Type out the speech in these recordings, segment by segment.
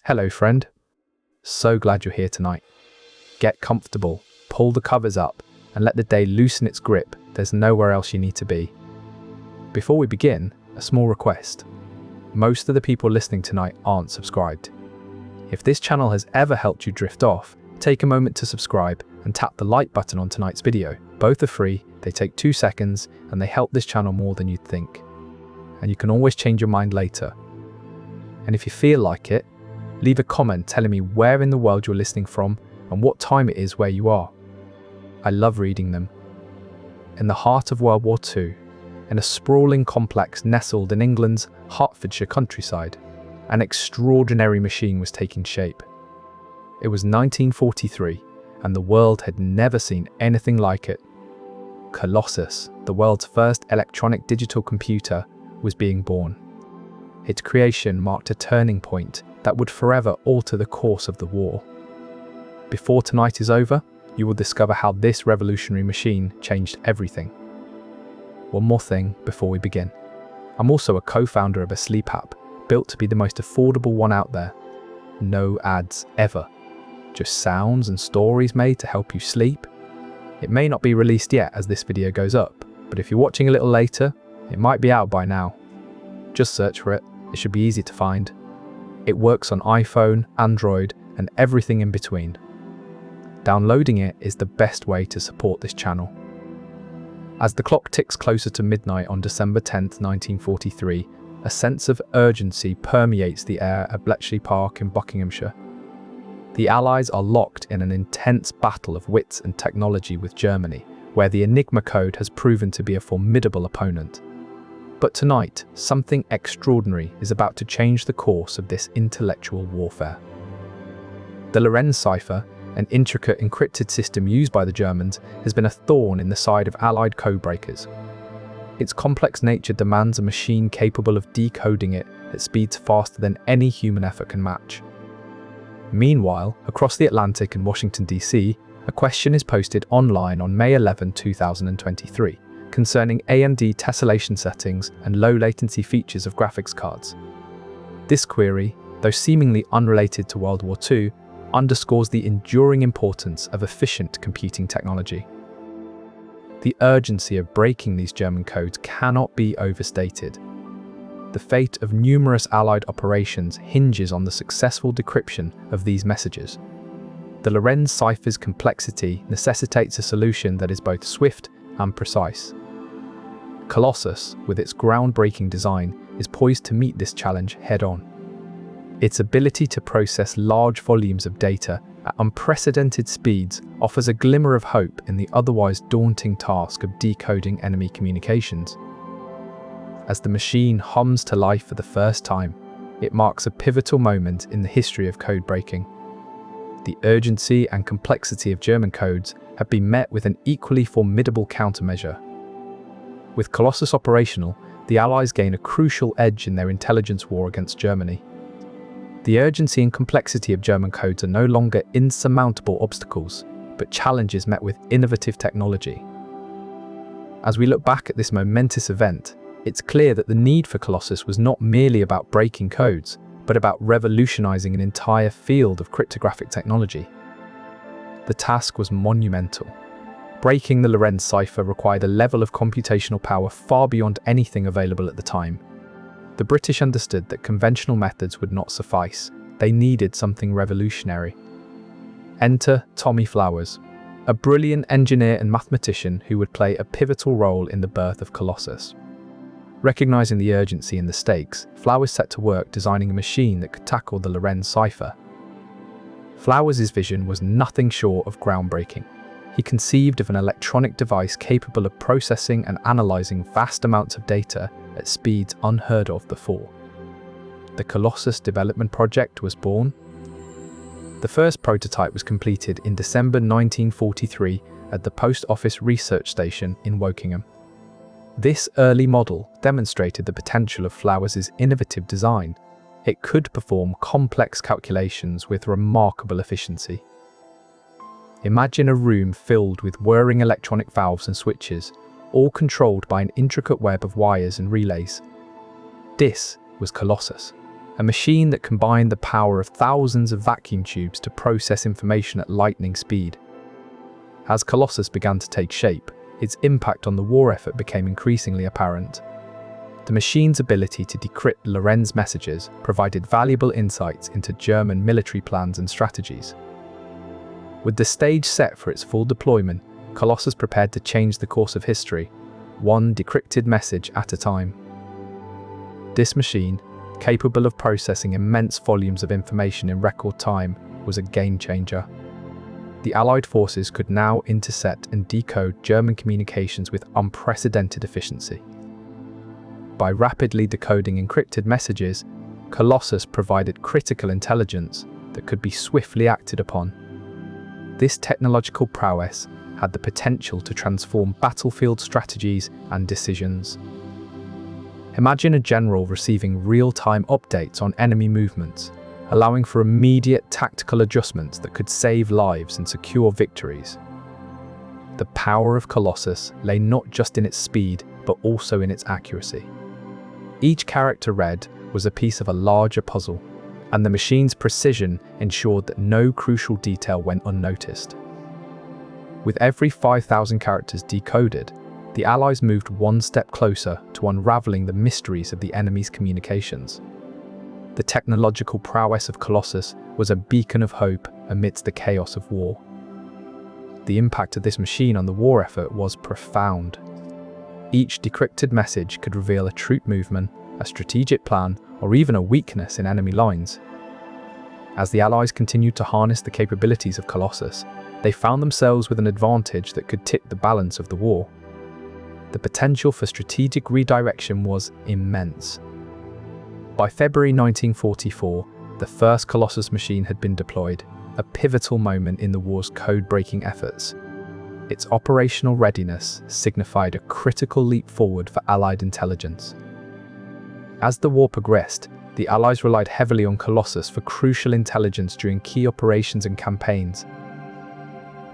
Hello, friend. So glad you're here tonight. Get comfortable, pull the covers up, and let the day loosen its grip. There's nowhere else you need to be. Before we begin, a small request. Most of the people listening tonight aren't subscribed. If this channel has ever helped you drift off, take a moment to subscribe and tap the like button on tonight's video. Both are free, they take 2 seconds, and they help this channel more than you'd think. And you can always change your mind later. And if you feel like it, leave a comment telling me where in the world you're listening from and what time it is where you are. I love reading them. In the heart of World War II, in a sprawling complex nestled in England's Hertfordshire countryside, an extraordinary machine was taking shape. It was 1943, and the world had never seen anything like it. Colossus, the world's first electronic digital computer, was being born. Its creation marked a turning point that would forever alter the course of the war. Before tonight is over, you will discover how this revolutionary machine changed everything. One more thing before we begin. I'm also a co-founder of a sleep app built to be the most affordable one out there. No ads ever. Just sounds and stories made to help you sleep. It may not be released yet as this video goes up, but if you're watching a little later, it might be out by now. Just search for it. It should be easy to find. It works on iPhone, Android, and everything in between. Downloading it is the best way to support this channel. As the clock ticks closer to midnight on December 10th, 1943, a sense of urgency permeates the air at Bletchley Park in Buckinghamshire. The Allies are locked in an intense battle of wits and technology with Germany, where the Enigma code has proven to be a formidable opponent. But tonight, something extraordinary is about to change the course of this intellectual warfare. The Lorenz cipher, an intricate encrypted system used by the Germans, has been a thorn in the side of Allied codebreakers. Its complex nature demands a machine capable of decoding it at speeds faster than any human effort can match. Meanwhile, across the Atlantic in Washington, D.C., a question is posted online on May 11, 2023, concerning AMD tessellation settings and low latency features of graphics cards. This query, though seemingly unrelated to World War II, underscores the enduring importance of efficient computing technology. The urgency of breaking these German codes cannot be overstated. The fate of numerous Allied operations hinges on the successful decryption of these messages. The Lorenz cipher's complexity necessitates a solution that is both swift and precise. Colossus, with its groundbreaking design, is poised to meet this challenge head-on. Its ability to process large volumes of data at unprecedented speeds offers a glimmer of hope in the otherwise daunting task of decoding enemy communications. As the machine hums to life for the first time, it marks a pivotal moment in the history of code breaking. The urgency and complexity of German codes have been met with an equally formidable countermeasure. With Colossus operational, the Allies gain a crucial edge in their intelligence war against Germany. The urgency and complexity of German codes are no longer insurmountable obstacles, but challenges met with innovative technology. As we look back at this momentous event, it's clear that the need for Colossus was not merely about breaking codes, but about revolutionizing an entire field of cryptographic technology. The task was monumental. Breaking the Lorenz cipher required a level of computational power far beyond anything available at the time. The British understood that conventional methods would not suffice. They needed something revolutionary. Enter Tommy Flowers, a brilliant engineer and mathematician who would play a pivotal role in the birth of Colossus. Recognizing the urgency and the stakes, Flowers set to work designing a machine that could tackle the Lorenz cipher. Flowers' vision was nothing short of groundbreaking. He conceived of an electronic device capable of processing and analyzing vast amounts of data at speeds unheard of before. The Colossus development project was born. The first prototype was completed in December 1943 at the Post Office Research Station in Wokingham. This early model demonstrated the potential of Flowers' innovative design. It could perform complex calculations with remarkable efficiency. Imagine a room filled with whirring electronic valves and switches, all controlled by an intricate web of wires and relays. This was Colossus, a machine that combined the power of thousands of vacuum tubes to process information at lightning speed. As Colossus began to take shape, its impact on the war effort became increasingly apparent. The machine's ability to decrypt Lorenz messages provided valuable insights into German military plans and strategies. With the stage set for its full deployment, Colossus prepared to change the course of history, one decrypted message at a time. This machine, capable of processing immense volumes of information in record time, was a game-changer. The Allied forces could now intercept and decode German communications with unprecedented efficiency. By rapidly decoding encrypted messages, Colossus provided critical intelligence that could be swiftly acted upon. This technological prowess had the potential to transform battlefield strategies and decisions. Imagine a general receiving real-time updates on enemy movements, allowing for immediate tactical adjustments that could save lives and secure victories. The power of Colossus lay not just in its speed, but also in its accuracy. Each character read was a piece of a larger puzzle, and the machine's precision ensured that no crucial detail went unnoticed. With every 5,000 characters decoded, the Allies moved one step closer to unraveling the mysteries of the enemy's communications. The technological prowess of Colossus was a beacon of hope amidst the chaos of war. The impact of this machine on the war effort was profound. Each decrypted message could reveal a troop movement, a strategic plan, or even a weakness in enemy lines. As the Allies continued to harness the capabilities of Colossus, they found themselves with an advantage that could tip the balance of the war. The potential for strategic redirection was immense. By February 1944, the first Colossus machine had been deployed, a pivotal moment in the war's code-breaking efforts. Its operational readiness signified a critical leap forward for Allied intelligence. As the war progressed, the Allies relied heavily on Colossus for crucial intelligence during key operations and campaigns.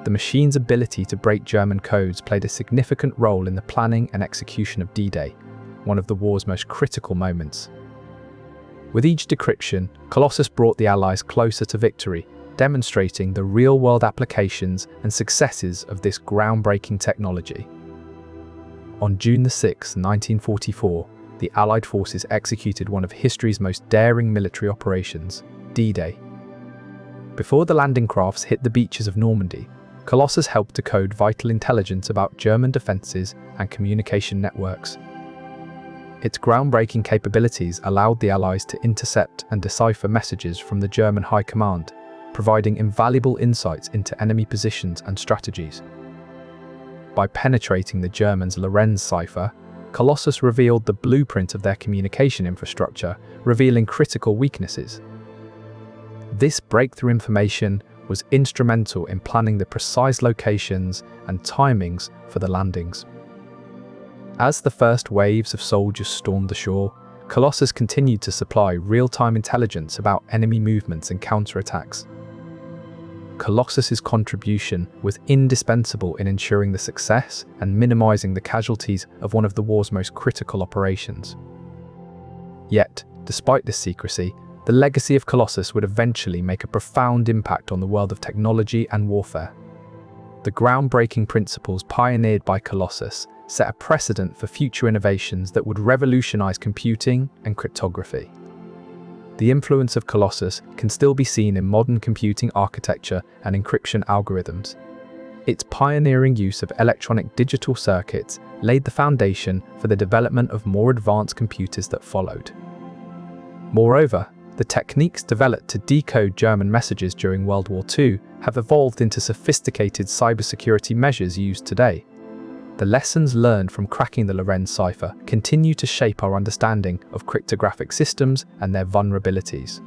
The machine's ability to break German codes played a significant role in the planning and execution of D-Day, one of the war's most critical moments. With each decryption, Colossus brought the Allies closer to victory, demonstrating the real-world applications and successes of this groundbreaking technology. On June 6, 1944, the Allied forces executed one of history's most daring military operations, D-Day. Before the landing crafts hit the beaches of Normandy, Colossus helped decode vital intelligence about German defences and communication networks. Its groundbreaking capabilities allowed the Allies to intercept and decipher messages from the German High Command, providing invaluable insights into enemy positions and strategies. By penetrating the Germans' Lorenz cipher, Colossus revealed the blueprint of their communication infrastructure, revealing critical weaknesses. This breakthrough information was instrumental in planning the precise locations and timings for the landings. As the first waves of soldiers stormed the shore, Colossus continued to supply real-time intelligence about enemy movements and counterattacks. Colossus's contribution was indispensable in ensuring the success and minimizing the casualties of one of the war's most critical operations. Yet, despite this secrecy, the legacy of Colossus would eventually make a profound impact on the world of technology and warfare. The groundbreaking principles pioneered by Colossus set a precedent for future innovations that would revolutionize computing and cryptography. The influence of Colossus can still be seen in modern computing architecture and encryption algorithms. Its pioneering use of electronic digital circuits laid the foundation for the development of more advanced computers that followed. Moreover, the techniques developed to decode German messages during World War II have evolved into sophisticated cybersecurity measures used today. The lessons learned from cracking the Lorenz cipher continue to shape our understanding of cryptographic systems and their vulnerabilities.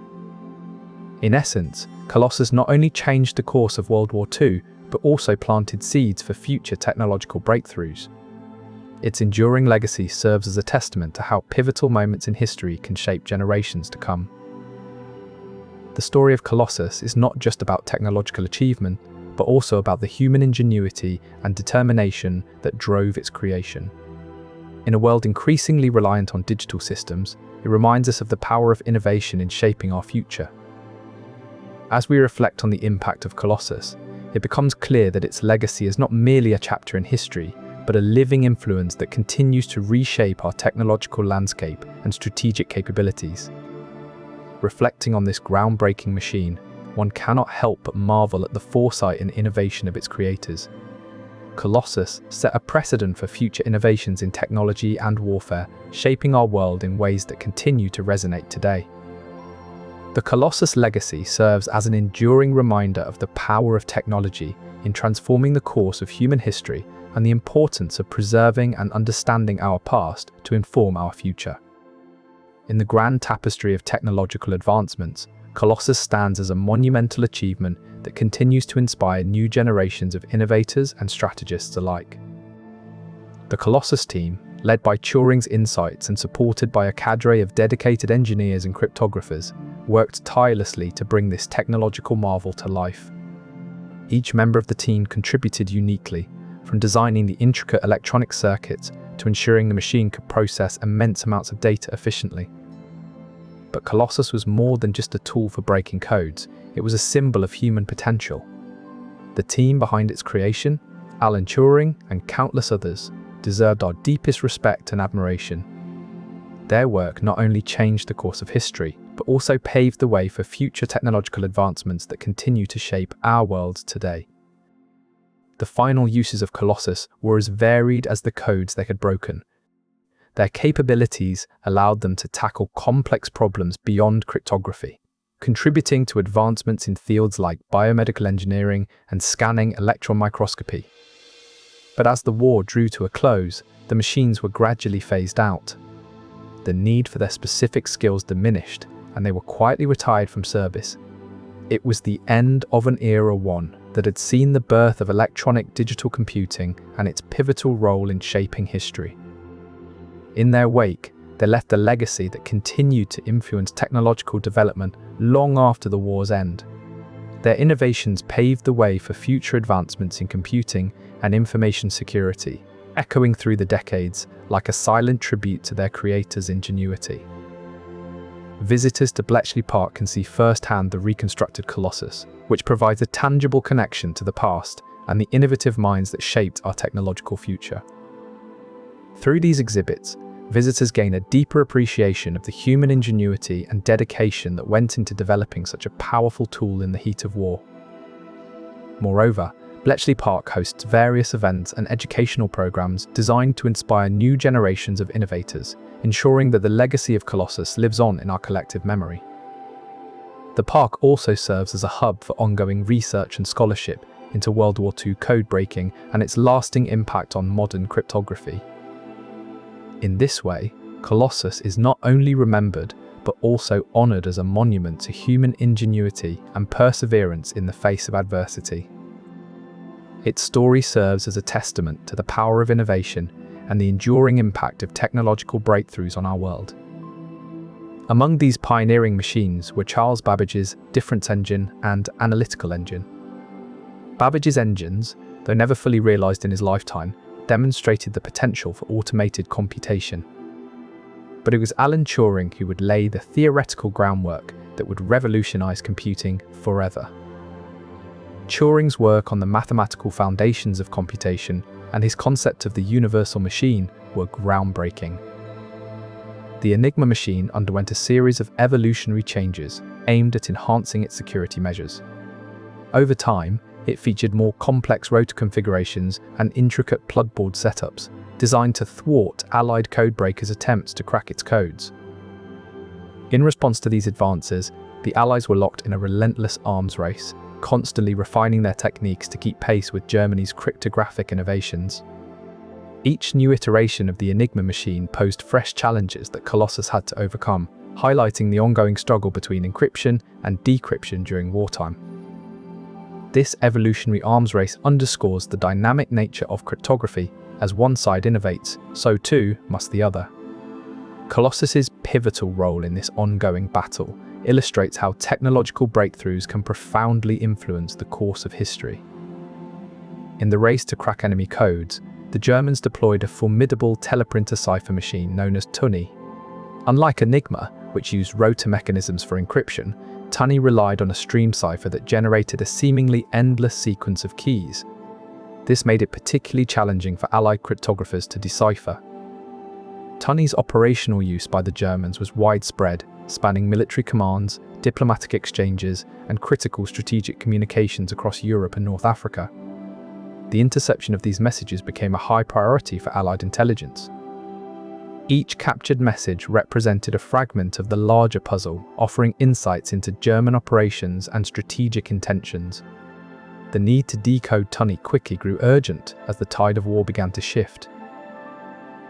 In essence, Colossus not only changed the course of World War II, but also planted seeds for future technological breakthroughs. Its enduring legacy serves as a testament to how pivotal moments in history can shape generations to come. The story of Colossus is not just about technological achievement, but also about the human ingenuity and determination that drove its creation. In a world increasingly reliant on digital systems, it reminds us of the power of innovation in shaping our future. As we reflect on the impact of Colossus, it becomes clear that its legacy is not merely a chapter in history, but a living influence that continues to reshape our technological landscape and strategic capabilities. Reflecting on this groundbreaking machine, one cannot help but marvel at the foresight and innovation of its creators. Colossus set a precedent for future innovations in technology and warfare, shaping our world in ways that continue to resonate today. The Colossus legacy serves as an enduring reminder of the power of technology in transforming the course of human history and the importance of preserving and understanding our past to inform our future. In the grand tapestry of technological advancements, Colossus stands as a monumental achievement that continues to inspire new generations of innovators and strategists alike. The Colossus team, led by Turing's insights and supported by a cadre of dedicated engineers and cryptographers, worked tirelessly to bring this technological marvel to life. Each member of the team contributed uniquely, from designing the intricate electronic circuits to ensuring the machine could process immense amounts of data efficiently. But Colossus was more than just a tool for breaking codes, it was a symbol of human potential. The team behind its creation, Alan Turing and countless others, deserved our deepest respect and admiration. Their work not only changed the course of history, but also paved the way for future technological advancements that continue to shape our world today. The final uses of Colossus were as varied as the codes they had broken. Their capabilities allowed them to tackle complex problems beyond cryptography, contributing to advancements in fields like biomedical engineering and scanning electron microscopy. But as the war drew to a close, the machines were gradually phased out. The need for their specific skills diminished, and they were quietly retired from service. It was the end of an era one that had seen the birth of electronic digital computing and its pivotal role in shaping history. In their wake, they left a legacy that continued to influence technological development long after the war's end. Their innovations paved the way for future advancements in computing and information security, echoing through the decades like a silent tribute to their creators' ingenuity. Visitors to Bletchley Park can see firsthand the reconstructed Colossus, which provides a tangible connection to the past and the innovative minds that shaped our technological future. Through these exhibits, visitors gain a deeper appreciation of the human ingenuity and dedication that went into developing such a powerful tool in the heat of war. Moreover, Bletchley Park hosts various events and educational programs designed to inspire new generations of innovators, ensuring that the legacy of Colossus lives on in our collective memory. The park also serves as a hub for ongoing research and scholarship into World War II codebreaking and its lasting impact on modern cryptography. In this way, Colossus is not only remembered, but also honoured as a monument to human ingenuity and perseverance in the face of adversity. Its story serves as a testament to the power of innovation and the enduring impact of technological breakthroughs on our world. Among these pioneering machines were Charles Babbage's difference engine and analytical engine. Babbage's engines, though never fully realised in his lifetime, demonstrated the potential for automated computation. But it was Alan Turing who would lay the theoretical groundwork that would revolutionise computing forever. Turing's work on the mathematical foundations of computation and his concept of the universal machine were groundbreaking. The Enigma machine underwent a series of evolutionary changes aimed at enhancing its security measures. Over time, it featured more complex rotor configurations and intricate plugboard setups, designed to thwart Allied codebreakers' attempts to crack its codes. In response to these advances, the Allies were locked in a relentless arms race, constantly refining their techniques to keep pace with Germany's cryptographic innovations. Each new iteration of the Enigma machine posed fresh challenges that Colossus had to overcome, highlighting the ongoing struggle between encryption and decryption during wartime. This evolutionary arms race underscores the dynamic nature of cryptography. As one side innovates, so too must the other. Colossus's pivotal role in this ongoing battle illustrates how technological breakthroughs can profoundly influence the course of history. In the race to crack enemy codes, the Germans deployed a formidable teleprinter cipher machine known as Tunny. Unlike Enigma, which used rotor mechanisms for encryption, Tunny relied on a stream cipher that generated a seemingly endless sequence of keys. This made it particularly challenging for Allied cryptographers to decipher. Tunny's operational use by the Germans was widespread, spanning military commands, diplomatic exchanges, and critical strategic communications across Europe and North Africa. The interception of these messages became a high priority for Allied intelligence. Each captured message represented a fragment of the larger puzzle, offering insights into German operations and strategic intentions. The need to decode Tunny quickly grew urgent as the tide of war began to shift.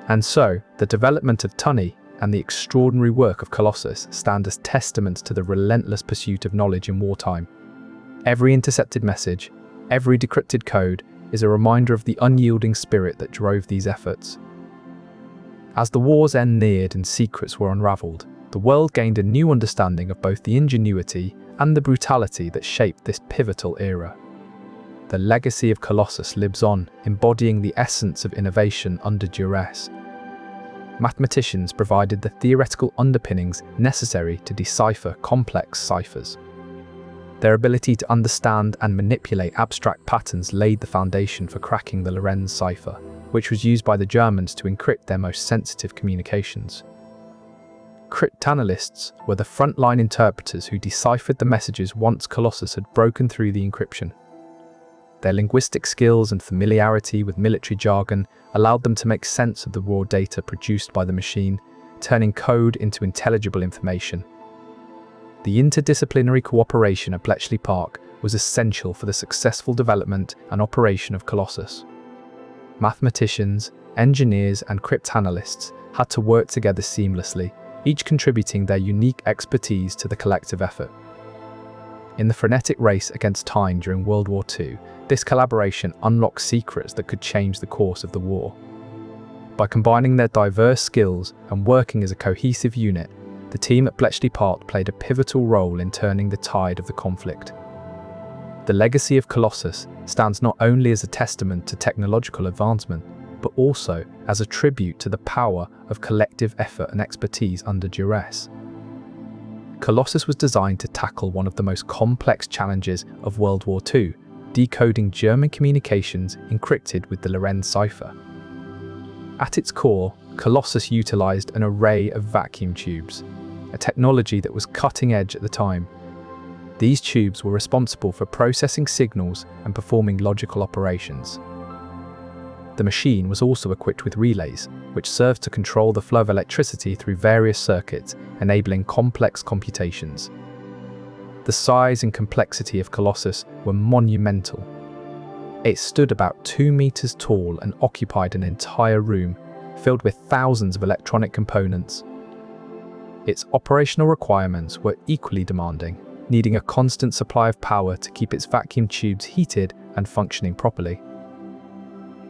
And so, the development of Tunny and the extraordinary work of Colossus stand as testaments to the relentless pursuit of knowledge in wartime. Every intercepted message, every decrypted code, is a reminder of the unyielding spirit that drove these efforts. As the war's end neared and secrets were unraveled, the world gained a new understanding of both the ingenuity and the brutality that shaped this pivotal era. The legacy of Colossus lives on, embodying the essence of innovation under duress. Mathematicians provided the theoretical underpinnings necessary to decipher complex ciphers. Their ability to understand and manipulate abstract patterns laid the foundation for cracking the Lorenz cipher, which was used by the Germans to encrypt their most sensitive communications. Cryptanalysts were the frontline interpreters who deciphered the messages once Colossus had broken through the encryption. Their linguistic skills and familiarity with military jargon allowed them to make sense of the raw data produced by the machine, turning code into intelligible information. The interdisciplinary cooperation at Bletchley Park was essential for the successful development and operation of Colossus. Mathematicians, engineers, and cryptanalysts had to work together seamlessly, each contributing their unique expertise to the collective effort. In the frenetic race against time during World War II, this collaboration unlocked secrets that could change the course of the war. By combining their diverse skills and working as a cohesive unit, the team at Bletchley Park played a pivotal role in turning the tide of the conflict. The legacy of Colossus stands not only as a testament to technological advancement, but also as a tribute to the power of collective effort and expertise under duress. Colossus was designed to tackle one of the most complex challenges of World War II, decoding German communications encrypted with the Lorenz cipher. At its core, Colossus utilized an array of vacuum tubes, a technology that was cutting edge at the time. These tubes were responsible for processing signals and performing logical operations. The machine was also equipped with relays, which served to control the flow of electricity through various circuits, enabling complex computations. The size and complexity of Colossus were monumental. It stood about 2 meters tall and occupied an entire room, filled with thousands of electronic components. Its operational requirements were equally demanding, needing a constant supply of power to keep its vacuum tubes heated and functioning properly.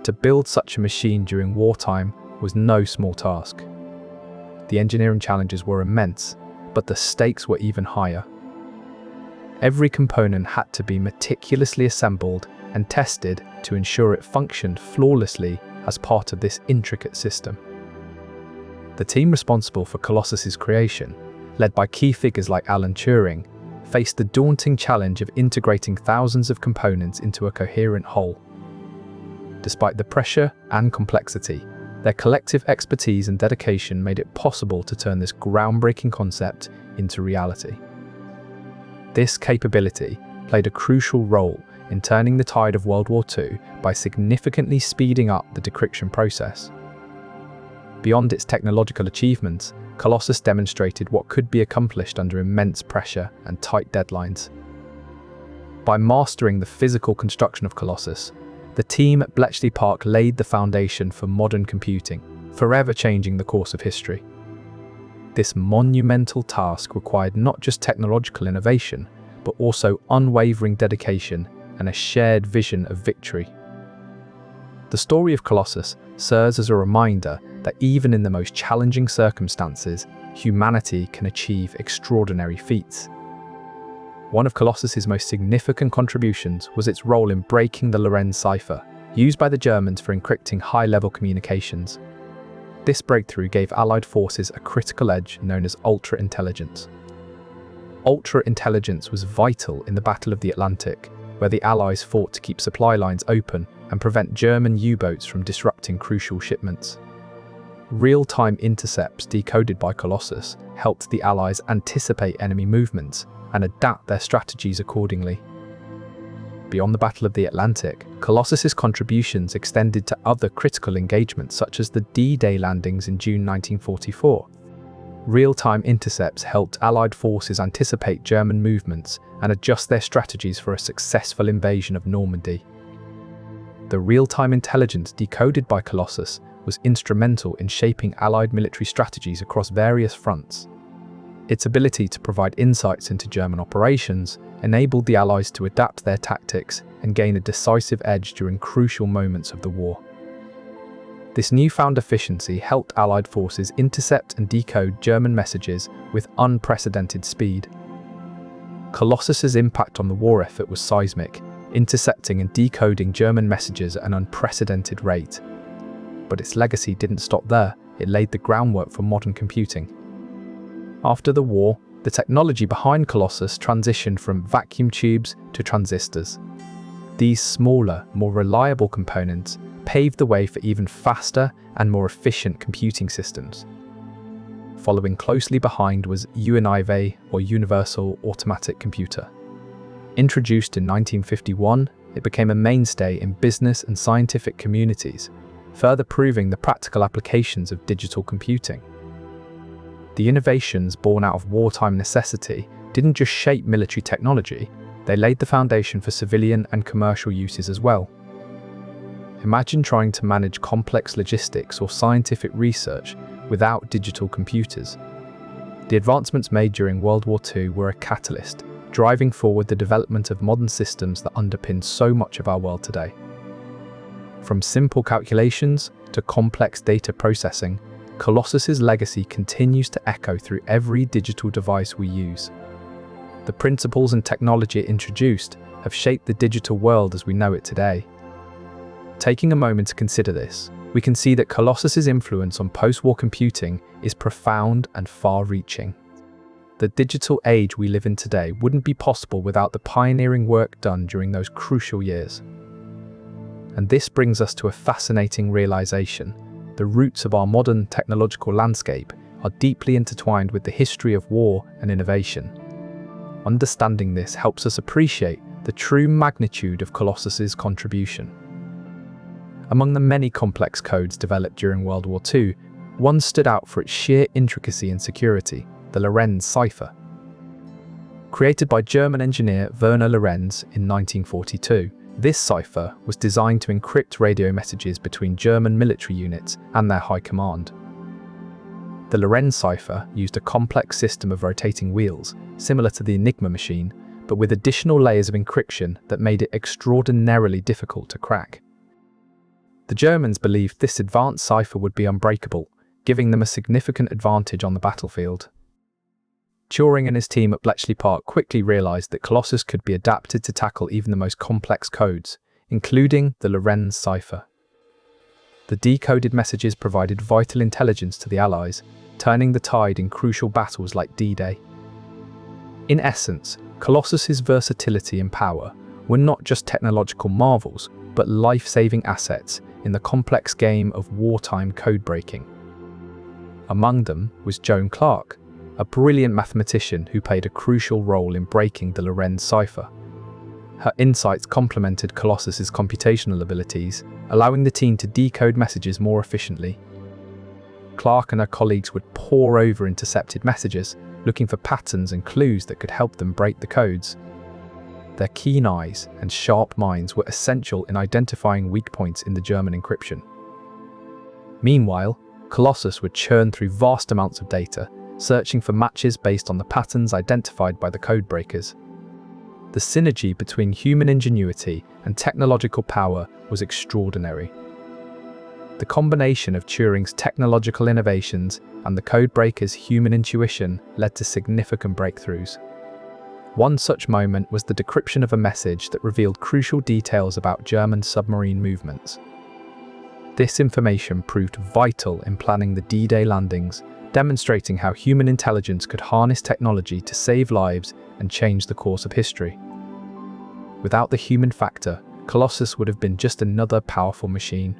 To build such a machine during wartime was no small task. The engineering challenges were immense, but the stakes were even higher. Every component had to be meticulously assembled and tested to ensure it functioned flawlessly as part of this intricate system. The team responsible for Colossus's creation, led by key figures like Alan Turing, faced the daunting challenge of integrating thousands of components into a coherent whole. Despite the pressure and complexity, their collective expertise and dedication made it possible to turn this groundbreaking concept into reality. This capability played a crucial role in turning the tide of World War II by significantly speeding up the decryption process. Beyond its technological achievements, Colossus demonstrated what could be accomplished under immense pressure and tight deadlines. By mastering the physical construction of Colossus, the team at Bletchley Park laid the foundation for modern computing, forever changing the course of history. This monumental task required not just technological innovation, but also unwavering dedication and a shared vision of victory. The story of Colossus serves as a reminder that even in the most challenging circumstances, humanity can achieve extraordinary feats. One of Colossus's most significant contributions was its role in breaking the Lorenz cipher, used by the Germans for encrypting high-level communications. This breakthrough gave Allied forces a critical edge known as ultra-intelligence. Ultra-intelligence was vital in the Battle of the Atlantic, where the Allies fought to keep supply lines open and prevent German U-boats from disrupting crucial shipments. Real-time intercepts decoded by Colossus helped the Allies anticipate enemy movements and adapt their strategies accordingly. Beyond the Battle of the Atlantic, Colossus's contributions extended to other critical engagements such as the D-Day landings in June 1944. Real-time intercepts helped Allied forces anticipate German movements and adjust their strategies for a successful invasion of Normandy. The real-time intelligence decoded by Colossus was instrumental in shaping Allied military strategies across various fronts. Its ability to provide insights into German operations enabled the Allies to adapt their tactics and gain a decisive edge during crucial moments of the war. This newfound efficiency helped Allied forces intercept and decode German messages with unprecedented speed. Colossus's impact on the war effort was seismic, intercepting and decoding German messages at an unprecedented rate. But its legacy didn't stop there. It laid the groundwork for modern computing. After the war, the technology behind Colossus transitioned from vacuum tubes to transistors. These smaller, more reliable components paved the way for even faster and more efficient computing systems. Following closely behind was UNIV, or Universal Automatic Computer. Introduced in 1951, it became a mainstay in business and scientific communities, further proving the practical applications of digital computing. The innovations born out of wartime necessity didn't just shape military technology, they laid the foundation for civilian and commercial uses as well. Imagine trying to manage complex logistics or scientific research without digital computers. The advancements made during World War II were a catalyst, driving forward the development of modern systems that underpin so much of our world today. From simple calculations to complex data processing, Colossus's legacy continues to echo through every digital device we use. The principles and technology it introduced have shaped the digital world as we know it today. Taking a moment to consider this, we can see that Colossus's influence on post-war computing is profound and far-reaching. The digital age we live in today wouldn't be possible without the pioneering work done during those crucial years. And this brings us to a fascinating realization. The roots of our modern technological landscape are deeply intertwined with the history of war and innovation. Understanding this helps us appreciate the true magnitude of Colossus's contribution. Among the many complex codes developed during World War II, one stood out for its sheer intricacy and security, the Lorenz Cipher. Created by German engineer Werner Lorenz in 1942, this cipher was designed to encrypt radio messages between German military units and their high command. The Lorenz cipher used a complex system of rotating wheels, similar to the Enigma machine, but with additional layers of encryption that made it extraordinarily difficult to crack. The Germans believed this advanced cipher would be unbreakable, giving them a significant advantage on the battlefield. Turing and his team at Bletchley Park quickly realized that Colossus could be adapted to tackle even the most complex codes, including the Lorenz cipher. The decoded messages provided vital intelligence to the Allies, turning the tide in crucial battles like D-Day. In essence, Colossus's versatility and power were not just technological marvels, but life-saving assets in the complex game of wartime codebreaking. Among them was Joan Clark, a brilliant mathematician who played a crucial role in breaking the Lorenz cipher. Her insights complemented Colossus's computational abilities, allowing the team to decode messages more efficiently. Clark and her colleagues would pore over intercepted messages, looking for patterns and clues that could help them break the codes. Their keen eyes and sharp minds were essential in identifying weak points in the German encryption. Meanwhile, Colossus would churn through vast amounts of data, searching for matches based on the patterns identified by the codebreakers. The synergy between human ingenuity and technological power was extraordinary. The combination of Turing's technological innovations and the codebreakers' human intuition led to significant breakthroughs. One such moment was the decryption of a message that revealed crucial details about German submarine movements. This information proved vital in planning the D-Day landings, demonstrating how human intelligence could harness technology to save lives and change the course of history. Without the human factor, Colossus would have been just another powerful machine.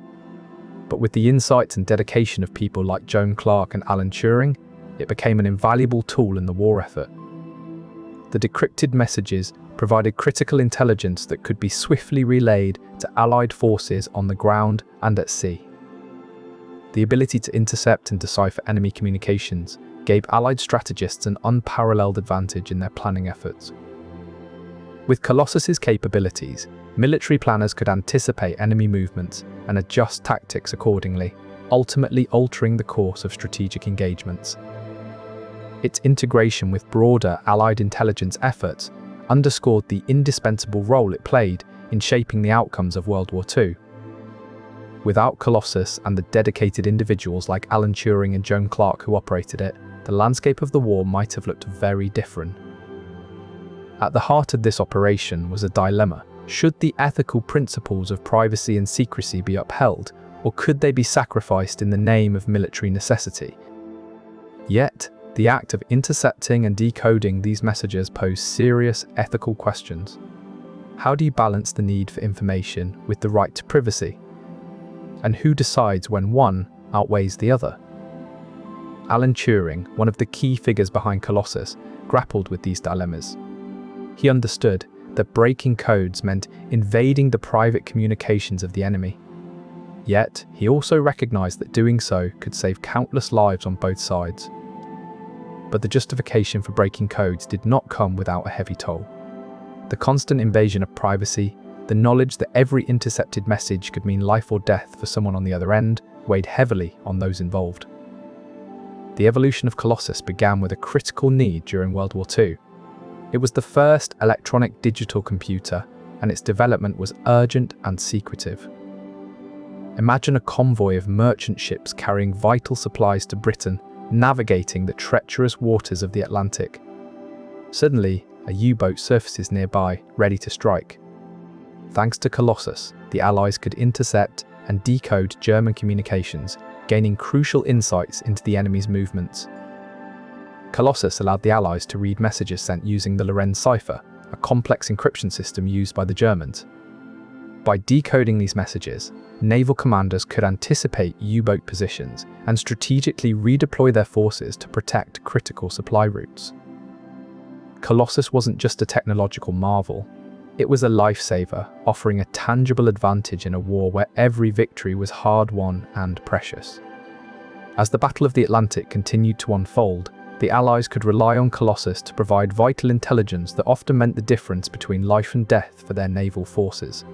But with the insights and dedication of people like Joan Clark and Alan Turing, it became an invaluable tool in the war effort. The decrypted messages provided critical intelligence that could be swiftly relayed to Allied forces on the ground and at sea. The ability to intercept and decipher enemy communications gave Allied strategists an unparalleled advantage in their planning efforts. With Colossus's capabilities, military planners could anticipate enemy movements and adjust tactics accordingly, ultimately altering the course of strategic engagements. Its integration with broader Allied intelligence efforts underscored the indispensable role it played in shaping the outcomes of World War II. Without Colossus and the dedicated individuals like Alan Turing and Joan Clark who operated it, the landscape of the war might have looked very different. At the heart of this operation was a dilemma. Should the ethical principles of privacy and secrecy be upheld, or could they be sacrificed in the name of military necessity? Yet, the act of intercepting and decoding these messages posed serious ethical questions. How do you balance the need for information with the right to privacy? And who decides when one outweighs the other? Alan Turing, one of the key figures behind Colossus, grappled with these dilemmas. He understood that breaking codes meant invading the private communications of the enemy. Yet, he also recognized that doing so could save countless lives on both sides. But the justification for breaking codes did not come without a heavy toll. The constant invasion of privacy, the knowledge that every intercepted message could mean life or death for someone on the other end, weighed heavily on those involved. The evolution of Colossus began with a critical need during World War II. It was the first electronic digital computer, and its development was urgent and secretive. Imagine a convoy of merchant ships carrying vital supplies to Britain, navigating the treacherous waters of the Atlantic. Suddenly, a U-boat surfaces nearby, ready to strike. Thanks to Colossus, the Allies could intercept and decode German communications, gaining crucial insights into the enemy's movements. Colossus allowed the Allies to read messages sent using the Lorenz Cipher, a complex encryption system used by the Germans. By decoding these messages, naval commanders could anticipate U-boat positions and strategically redeploy their forces to protect critical supply routes. Colossus wasn't just a technological marvel, it was a lifesaver, offering a tangible advantage in a war where every victory was hard-won and precious. As the Battle of the Atlantic continued to unfold, the Allies could rely on Colossus to provide vital intelligence that often meant the difference between life and death for their naval forces.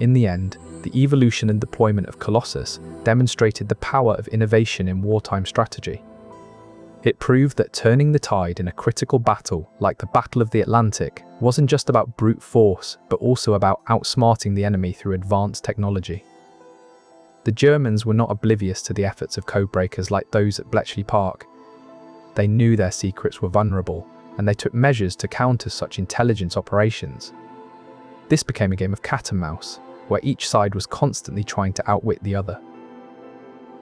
In the end, the evolution and deployment of Colossus demonstrated the power of innovation in wartime strategy. It proved that turning the tide in a critical battle like the Battle of the Atlantic wasn't just about brute force, but also about outsmarting the enemy through advanced technology. The Germans were not oblivious to the efforts of codebreakers like those at Bletchley Park. They knew their secrets were vulnerable, and they took measures to counter such intelligence operations. This became a game of cat and mouse, where each side was constantly trying to outwit the other.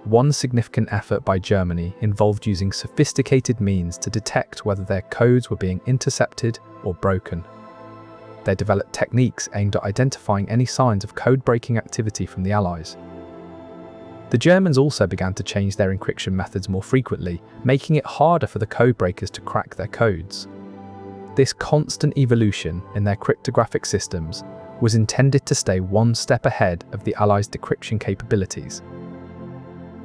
One significant effort by Germany involved using sophisticated means to detect whether their codes were being intercepted or broken. They developed techniques aimed at identifying any signs of code-breaking activity from the Allies. The Germans also began to change their encryption methods more frequently, making it harder for the codebreakers to crack their codes. This constant evolution in their cryptographic systems was intended to stay one step ahead of the Allies' decryption capabilities.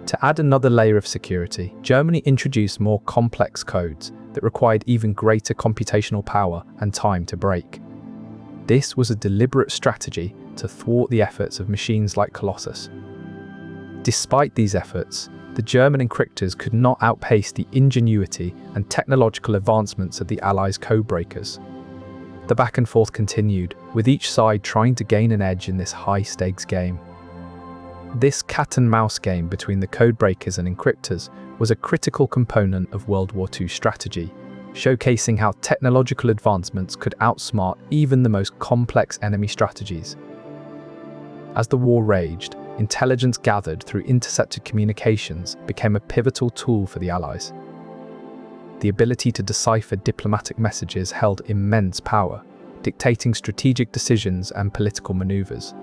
To add another layer of security, Germany introduced more complex codes that required even greater computational power and time to break. This was a deliberate strategy to thwart the efforts of machines like Colossus. Despite these efforts, the German encryptors could not outpace the ingenuity and technological advancements of the Allies' codebreakers. The back and forth continued, with each side trying to gain an edge in this high-stakes game. This cat-and-mouse game between the codebreakers and encryptors was a critical component of World War II strategy, showcasing how technological advancements could outsmart even the most complex enemy strategies. As the war raged, intelligence gathered through intercepted communications became a pivotal tool for the Allies. The ability to decipher diplomatic messages held immense power, dictating strategic decisions and political maneuvers.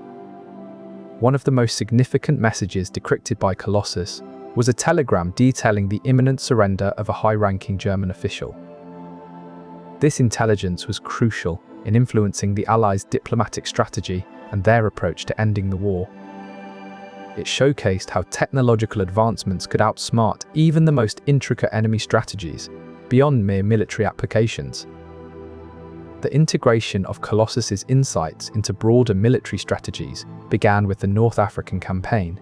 One of the most significant messages decrypted by Colossus was a telegram detailing the imminent surrender of a high-ranking German official. This intelligence was crucial in influencing the Allies' diplomatic strategy and their approach to ending the war. It showcased how technological advancements could outsmart even the most intricate enemy strategies, beyond mere military applications. The integration of Colossus's insights into broader military strategies began with the North African campaign.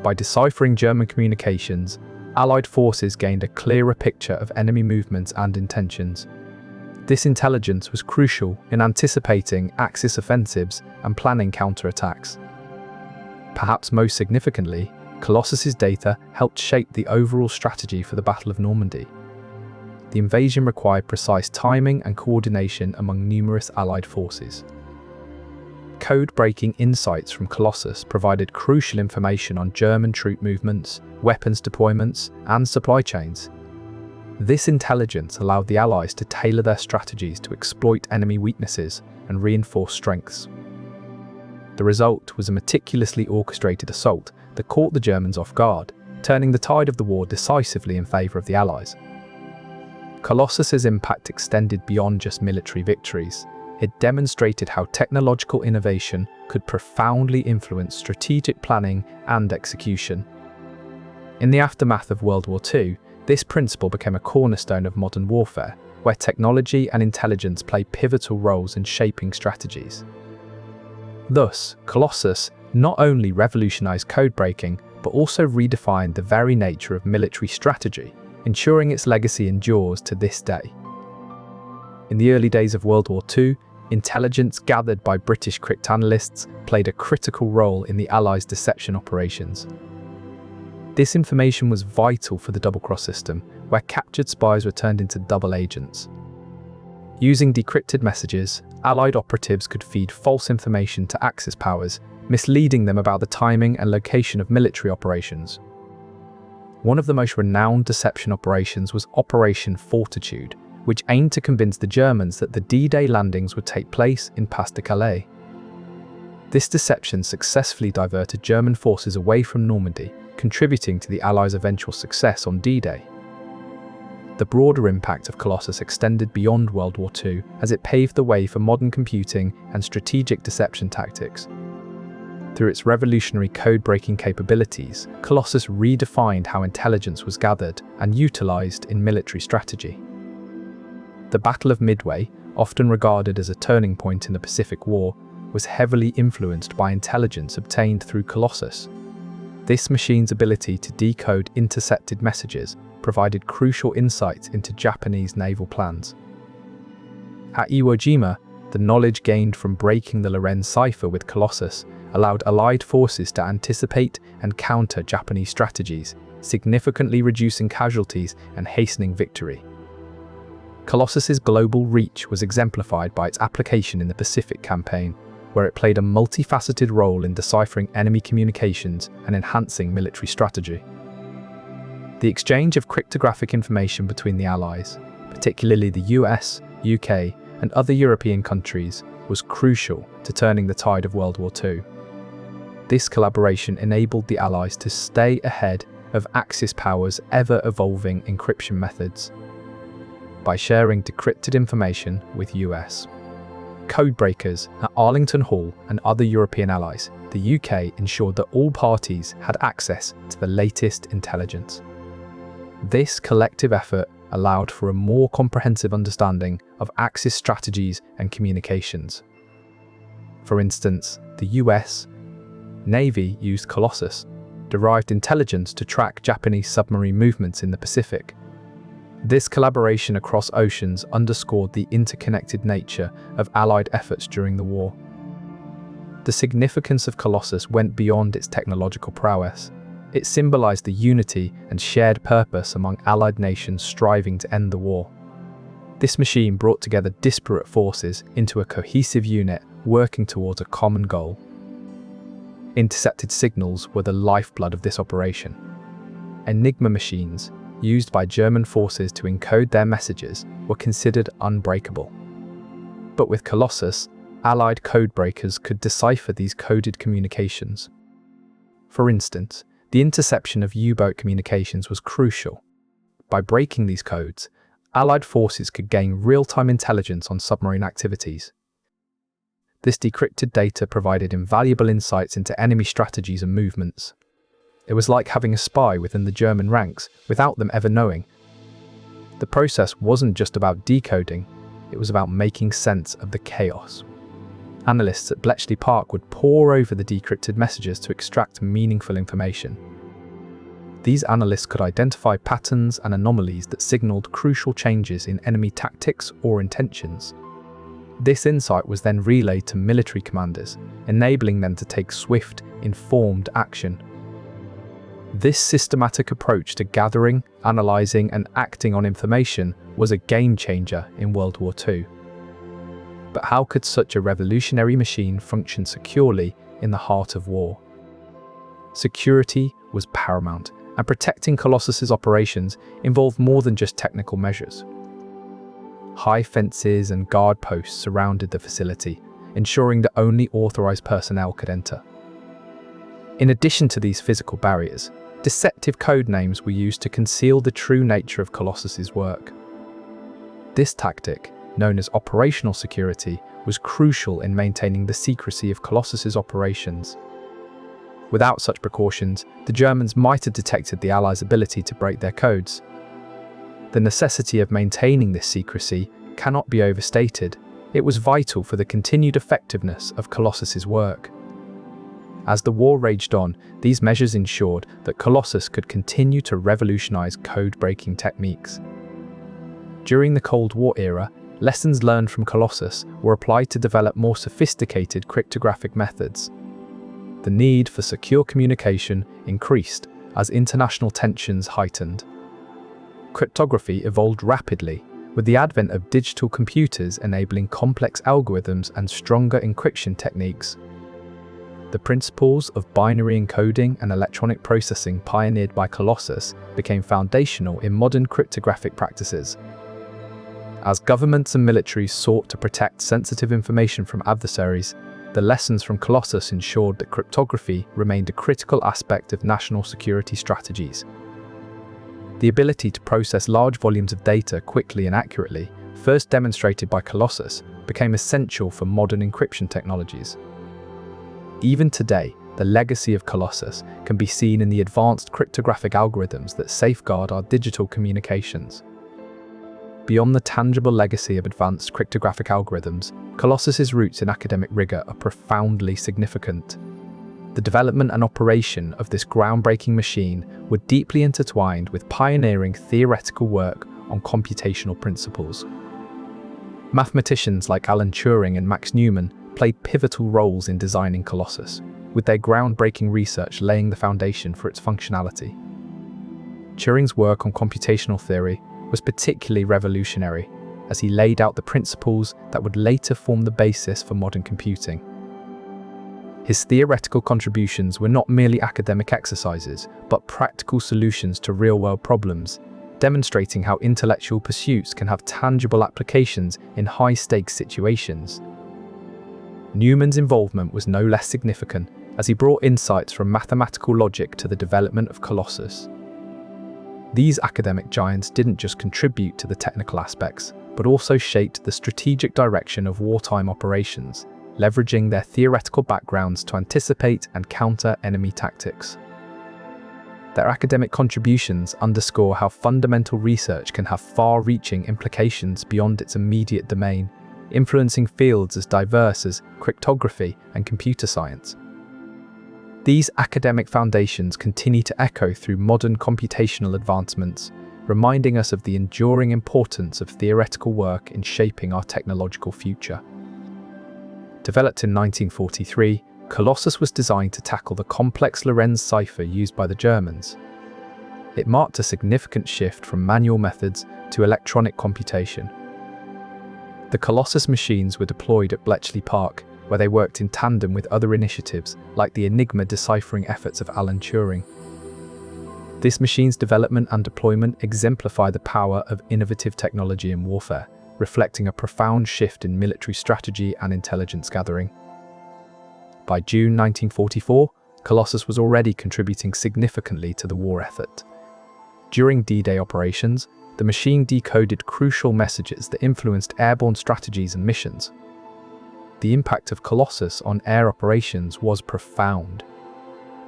By deciphering German communications, Allied forces gained a clearer picture of enemy movements and intentions. This intelligence was crucial in anticipating Axis offensives and planning counterattacks. Perhaps most significantly, Colossus's data helped shape the overall strategy for the Battle of Normandy. The invasion required precise timing and coordination among numerous Allied forces. Code-breaking insights from Colossus provided crucial information on German troop movements, weapons deployments, and supply chains. This intelligence allowed the Allies to tailor their strategies to exploit enemy weaknesses and reinforce strengths. The result was a meticulously orchestrated assault that caught the Germans off guard, turning the tide of the war decisively in favour of the Allies. Colossus's impact extended beyond just military victories. It demonstrated how technological innovation could profoundly influence strategic planning and execution. In the aftermath of World War II, this principle became a cornerstone of modern warfare, where technology and intelligence play pivotal roles in shaping strategies. Thus, Colossus not only revolutionized code-breaking, but also redefined the very nature of military strategy, ensuring its legacy endures to this day. In the early days of World War II, intelligence gathered by British cryptanalysts played a critical role in the Allies' deception operations. This information was vital for the double-cross system, where captured spies were turned into double agents. Using decrypted messages, Allied operatives could feed false information to Axis powers, misleading them about the timing and location of military operations. One of the most renowned deception operations was Operation Fortitude, which aimed to convince the Germans that the D-Day landings would take place in Pas-de-Calais. This deception successfully diverted German forces away from Normandy, contributing to the Allies' eventual success on D-Day. The broader impact of Colossus extended beyond World War II as it paved the way for modern computing and strategic deception tactics. Through its revolutionary code-breaking capabilities, Colossus redefined how intelligence was gathered and utilized in military strategy. The Battle of Midway, often regarded as a turning point in the Pacific War, was heavily influenced by intelligence obtained through Colossus. This machine's ability to decode intercepted messages provided crucial insights into Japanese naval plans. At Iwo Jima, the knowledge gained from breaking the Lorenz Cipher with Colossus allowed Allied forces to anticipate and counter Japanese strategies, significantly reducing casualties and hastening victory. Colossus's global reach was exemplified by its application in the Pacific campaign, where it played a multifaceted role in deciphering enemy communications and enhancing military strategy. The exchange of cryptographic information between the Allies, particularly the US, UK, and other European countries, was crucial to turning the tide of World War II. This collaboration enabled the Allies to stay ahead of Axis powers' ever-evolving encryption methods. By sharing decrypted information with US codebreakers at Arlington Hall and other European allies, the UK ensured that all parties had access to the latest intelligence. This collective effort allowed for a more comprehensive understanding of Axis strategies and communications. For instance, the US Navy used Colossus-derived intelligence to track Japanese submarine movements in the Pacific. This collaboration across oceans underscored the interconnected nature of Allied efforts during the war. The significance of Colossus went beyond its technological prowess. It symbolized the unity and shared purpose among Allied nations striving to end the war. This machine brought together disparate forces into a cohesive unit working towards a common goal. Intercepted signals were the lifeblood of this operation. Enigma machines, used by German forces to encode their messages, were considered unbreakable. But with Colossus, Allied codebreakers could decipher these coded communications. For instance, the interception of U-boat communications was crucial. By breaking these codes, Allied forces could gain real-time intelligence on submarine activities. This decrypted data provided invaluable insights into enemy strategies and movements. It was like having a spy within the German ranks without them ever knowing. The process wasn't just about decoding, it was about making sense of the chaos. Analysts at Bletchley Park would pore over the decrypted messages to extract meaningful information. These analysts could identify patterns and anomalies that signaled crucial changes in enemy tactics or intentions. This insight was then relayed to military commanders, enabling them to take swift, informed action. This systematic approach to gathering, analysing, and acting on information was a game-changer in World War II. But how could such a revolutionary machine function securely in the heart of war? Security was paramount, and protecting Colossus's operations involved more than just technical measures. High fences and guard posts surrounded the facility, ensuring that only authorized personnel could enter. In addition to these physical barriers, deceptive code names were used to conceal the true nature of Colossus's work. This tactic, known as operational security, was crucial in maintaining the secrecy of Colossus's operations. Without such precautions, the Germans might have detected the Allies' ability to break their codes. The necessity of maintaining this secrecy cannot be overstated. It was vital for the continued effectiveness of Colossus's work. As the war raged on, these measures ensured that Colossus could continue to revolutionize code-breaking techniques. During the Cold War era, lessons learned from Colossus were applied to develop more sophisticated cryptographic methods. The need for secure communication increased as international tensions heightened. Cryptography evolved rapidly, with the advent of digital computers enabling complex algorithms and stronger encryption techniques. The principles of binary encoding and electronic processing pioneered by Colossus became foundational in modern cryptographic practices. As governments and militaries sought to protect sensitive information from adversaries, the lessons from Colossus ensured that cryptography remained a critical aspect of national security strategies. The ability to process large volumes of data quickly and accurately, first demonstrated by Colossus, became essential for modern encryption technologies. Even today, the legacy of Colossus can be seen in the advanced cryptographic algorithms that safeguard our digital communications. Beyond the tangible legacy of advanced cryptographic algorithms, Colossus's roots in academic rigor are profoundly significant. The development and operation of this groundbreaking machine were deeply intertwined with pioneering theoretical work on computational principles. Mathematicians like Alan Turing and Max Newman played pivotal roles in designing Colossus, with their groundbreaking research laying the foundation for its functionality. Turing's work on computational theory was particularly revolutionary, as he laid out the principles that would later form the basis for modern computing. His theoretical contributions were not merely academic exercises, but practical solutions to real-world problems, demonstrating how intellectual pursuits can have tangible applications in high-stakes situations. Newman's involvement was no less significant, as he brought insights from mathematical logic to the development of Colossus. These academic giants didn't just contribute to the technical aspects, but also shaped the strategic direction of wartime operations, leveraging their theoretical backgrounds to anticipate and counter enemy tactics. Their academic contributions underscore how fundamental research can have far-reaching implications beyond its immediate domain, influencing fields as diverse as cryptography and computer science. These academic foundations continue to echo through modern computational advancements, reminding us of the enduring importance of theoretical work in shaping our technological future. Developed in 1943, Colossus was designed to tackle the complex Lorenz cipher used by the Germans. It marked a significant shift from manual methods to electronic computation. The Colossus machines were deployed at Bletchley Park, where they worked in tandem with other initiatives like the Enigma deciphering efforts of Alan Turing. This machine's development and deployment exemplify the power of innovative technology in warfare, reflecting a profound shift in military strategy and intelligence gathering. By June 1944, Colossus was already contributing significantly to the war effort. During D-Day operations, the machine decoded crucial messages that influenced airborne strategies and missions. The impact of Colossus on air operations was profound.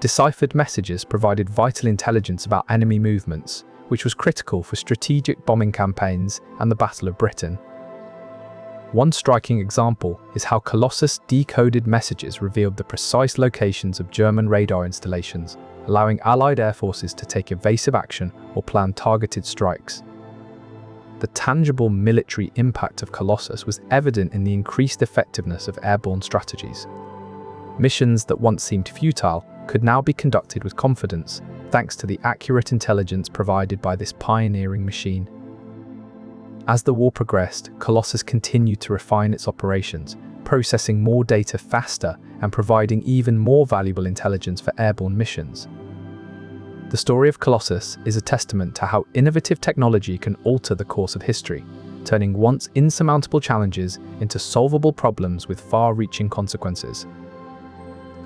Deciphered messages provided vital intelligence about enemy movements, which was critical for strategic bombing campaigns and the Battle of Britain. One striking example is how Colossus decoded messages revealed the precise locations of German radar installations, allowing Allied air forces to take evasive action or plan targeted strikes. The tangible military impact of Colossus was evident in the increased effectiveness of airborne strategies. Missions that once seemed futile could now be conducted with confidence, thanks to the accurate intelligence provided by this pioneering machine. As the war progressed, Colossus continued to refine its operations, processing more data faster and providing even more valuable intelligence for airborne missions. The story of Colossus is a testament to how innovative technology can alter the course of history, turning once insurmountable challenges into solvable problems with far-reaching consequences.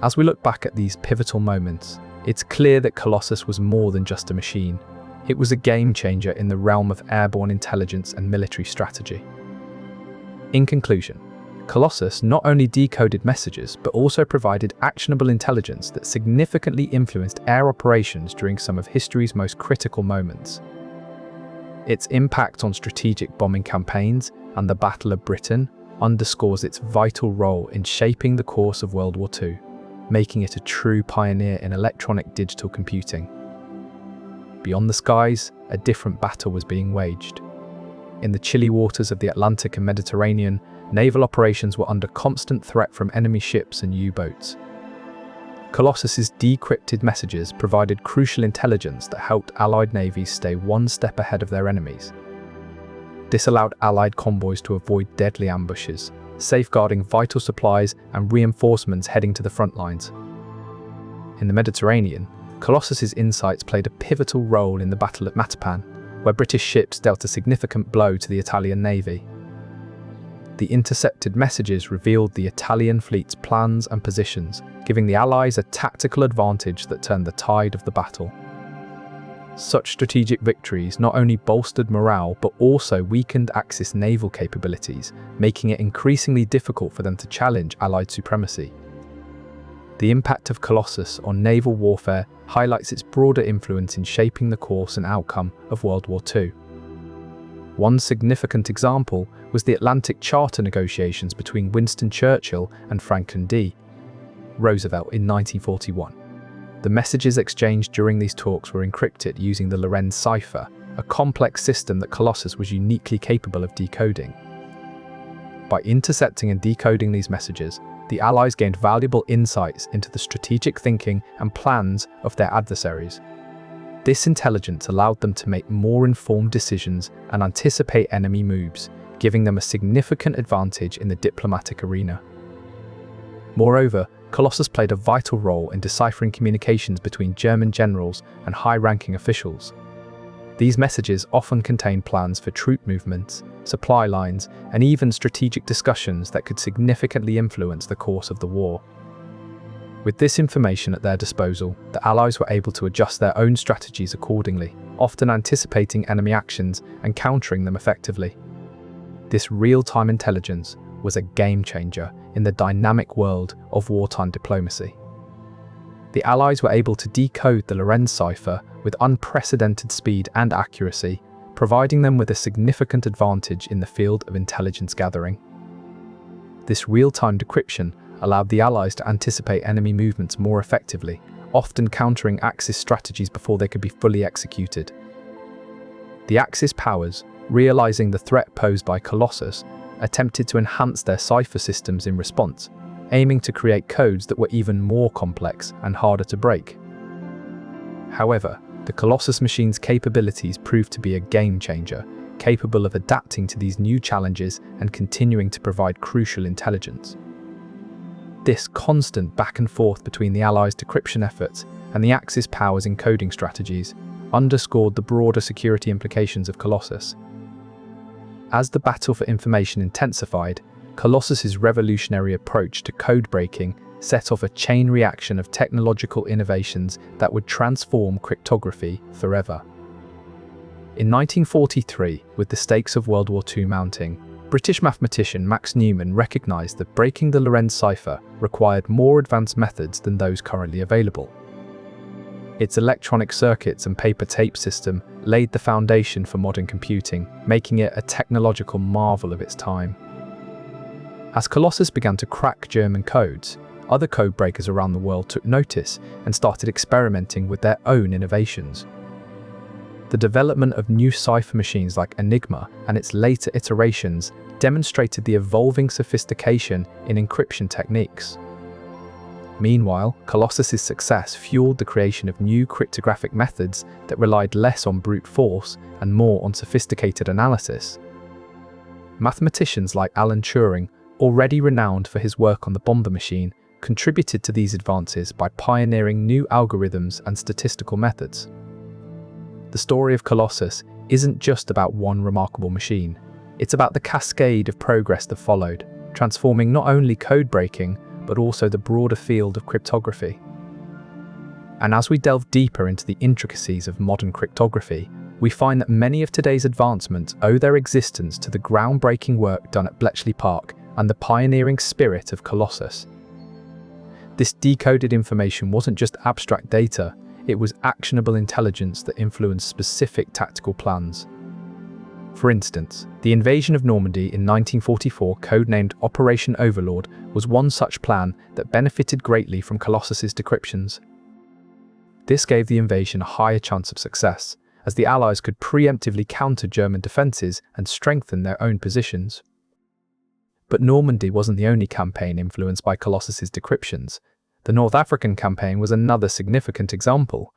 As we look back at these pivotal moments, it's clear that Colossus was more than just a machine. It was a game-changer in the realm of airborne intelligence and military strategy. In conclusion, Colossus not only decoded messages but also provided actionable intelligence that significantly influenced air operations during some of history's most critical moments. Its impact on strategic bombing campaigns and the Battle of Britain underscores its vital role in shaping the course of World War II, making it a true pioneer in electronic digital computing. Beyond the skies, a different battle was being waged. In the chilly waters of the Atlantic and Mediterranean, naval operations were under constant threat from enemy ships and U-boats. Colossus's decrypted messages provided crucial intelligence that helped Allied navies stay one step ahead of their enemies. This allowed Allied convoys to avoid deadly ambushes, safeguarding vital supplies and reinforcements heading to the front lines. In the Mediterranean, Colossus's insights played a pivotal role in the Battle at Matapan, where British ships dealt a significant blow to the Italian navy. The intercepted messages revealed the Italian fleet's plans and positions, giving the Allies a tactical advantage that turned the tide of the battle. Such strategic victories not only bolstered morale but also weakened Axis naval capabilities, making it increasingly difficult for them to challenge Allied supremacy. The impact of Colossus on naval warfare highlights its broader influence in shaping the course and outcome of World War II. One significant example was the Atlantic Charter negotiations between Winston Churchill and Franklin D. Roosevelt in 1941. The messages exchanged during these talks were encrypted using the Lorenz Cipher, a complex system that Colossus was uniquely capable of decoding. By intercepting and decoding these messages, the Allies gained valuable insights into the strategic thinking and plans of their adversaries. This intelligence allowed them to make more informed decisions and anticipate enemy moves, giving them a significant advantage in the diplomatic arena. Moreover, Colossus played a vital role in deciphering communications between German generals and high-ranking officials. These messages often contained plans for troop movements, supply lines, and even strategic discussions that could significantly influence the course of the war. With this information at their disposal, the Allies were able to adjust their own strategies accordingly, often anticipating enemy actions and countering them effectively. This real-time intelligence was a game-changer in the dynamic world of wartime diplomacy. The Allies were able to decode the Lorenz cipher with unprecedented speed and accuracy, providing them with a significant advantage in the field of intelligence gathering. This real-time decryption allowed the Allies to anticipate enemy movements more effectively, often countering Axis strategies before they could be fully executed. The Axis powers, realizing the threat posed by Colossus, attempted to enhance their cipher systems in response, aiming to create codes that were even more complex and harder to break. However, the Colossus machine's capabilities proved to be a game-changer, capable of adapting to these new challenges and continuing to provide crucial intelligence. This constant back and forth between the Allies' decryption efforts and the Axis powers' encoding strategies underscored the broader security implications of Colossus. As the battle for information intensified, Colossus's revolutionary approach to code-breaking set off a chain reaction of technological innovations that would transform cryptography forever. In 1943, with the stakes of World War II mounting, British mathematician Max Newman recognized that breaking the Lorenz cipher required more advanced methods than those currently available. Its electronic circuits and paper tape system laid the foundation for modern computing, making it a technological marvel of its time. As Colossus began to crack German codes, other codebreakers around the world took notice and started experimenting with their own innovations. The development of new cipher machines like Enigma and its later iterations demonstrated the evolving sophistication in encryption techniques. Meanwhile, Colossus's success fueled the creation of new cryptographic methods that relied less on brute force and more on sophisticated analysis. Mathematicians like Alan Turing, already renowned for his work on the Bomber machine, contributed to these advances by pioneering new algorithms and statistical methods. The story of Colossus isn't just about one remarkable machine. It's about the cascade of progress that followed, transforming not only code-breaking, but also the broader field of cryptography. And as we delve deeper into the intricacies of modern cryptography, we find that many of today's advancements owe their existence to the groundbreaking work done at Bletchley Park and the pioneering spirit of Colossus. This decoded information wasn't just abstract data, it was actionable intelligence that influenced specific tactical plans. For instance, the invasion of Normandy in 1944, codenamed Operation Overlord, was one such plan that benefited greatly from Colossus's decryptions. This gave the invasion a higher chance of success, as the Allies could preemptively counter German defences and strengthen their own positions. But Normandy wasn't the only campaign influenced by Colossus's decryptions. The North African campaign was another significant example.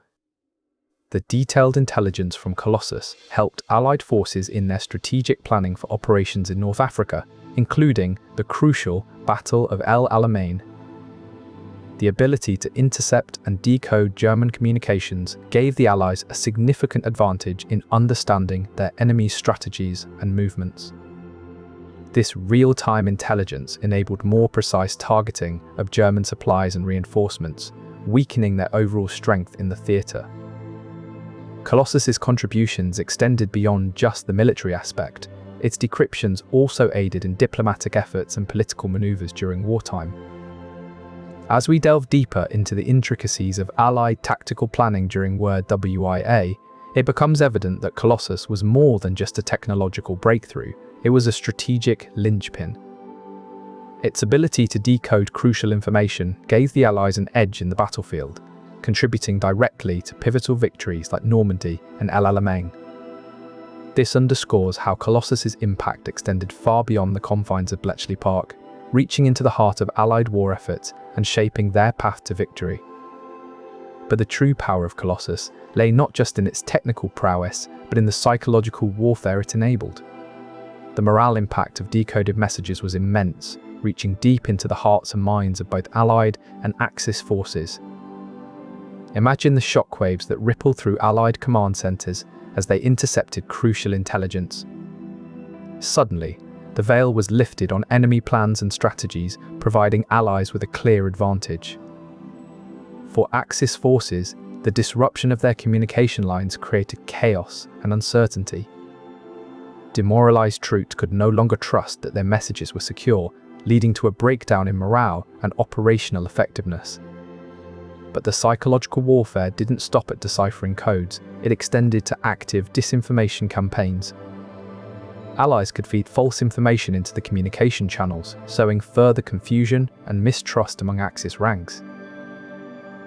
The detailed intelligence from Colossus helped Allied forces in their strategic planning for operations in North Africa, including the crucial Battle of El Alamein. The ability to intercept and decode German communications gave the Allies a significant advantage in understanding their enemy's strategies and movements. This real-time intelligence enabled more precise targeting of German supplies and reinforcements, weakening their overall strength in the theatre. Colossus's contributions extended beyond just the military aspect. Its decryptions also aided in diplomatic efforts and political maneuvers during wartime. As we delve deeper into the intricacies of Allied tactical planning during World War I, it becomes evident that Colossus was more than just a technological breakthrough, it was a strategic linchpin. Its ability to decode crucial information gave the Allies an edge in the battlefield, contributing directly to pivotal victories like Normandy and El Alamein. This underscores how Colossus's impact extended far beyond the confines of Bletchley Park, reaching into the heart of Allied war efforts and shaping their path to victory. But the true power of Colossus lay not just in its technical prowess, but in the psychological warfare it enabled. The morale impact of decoded messages was immense, reaching deep into the hearts and minds of both Allied and Axis forces. Imagine the shockwaves that rippled through Allied command centres as they intercepted crucial intelligence. Suddenly, the veil was lifted on enemy plans and strategies, providing Allies with a clear advantage. For Axis forces, the disruption of their communication lines created chaos and uncertainty. Demoralized troops could no longer trust that their messages were secure, leading to a breakdown in morale and operational effectiveness. But the psychological warfare didn't stop at deciphering codes, it extended to active disinformation campaigns. Allies could feed false information into the communication channels, sowing further confusion and mistrust among Axis ranks.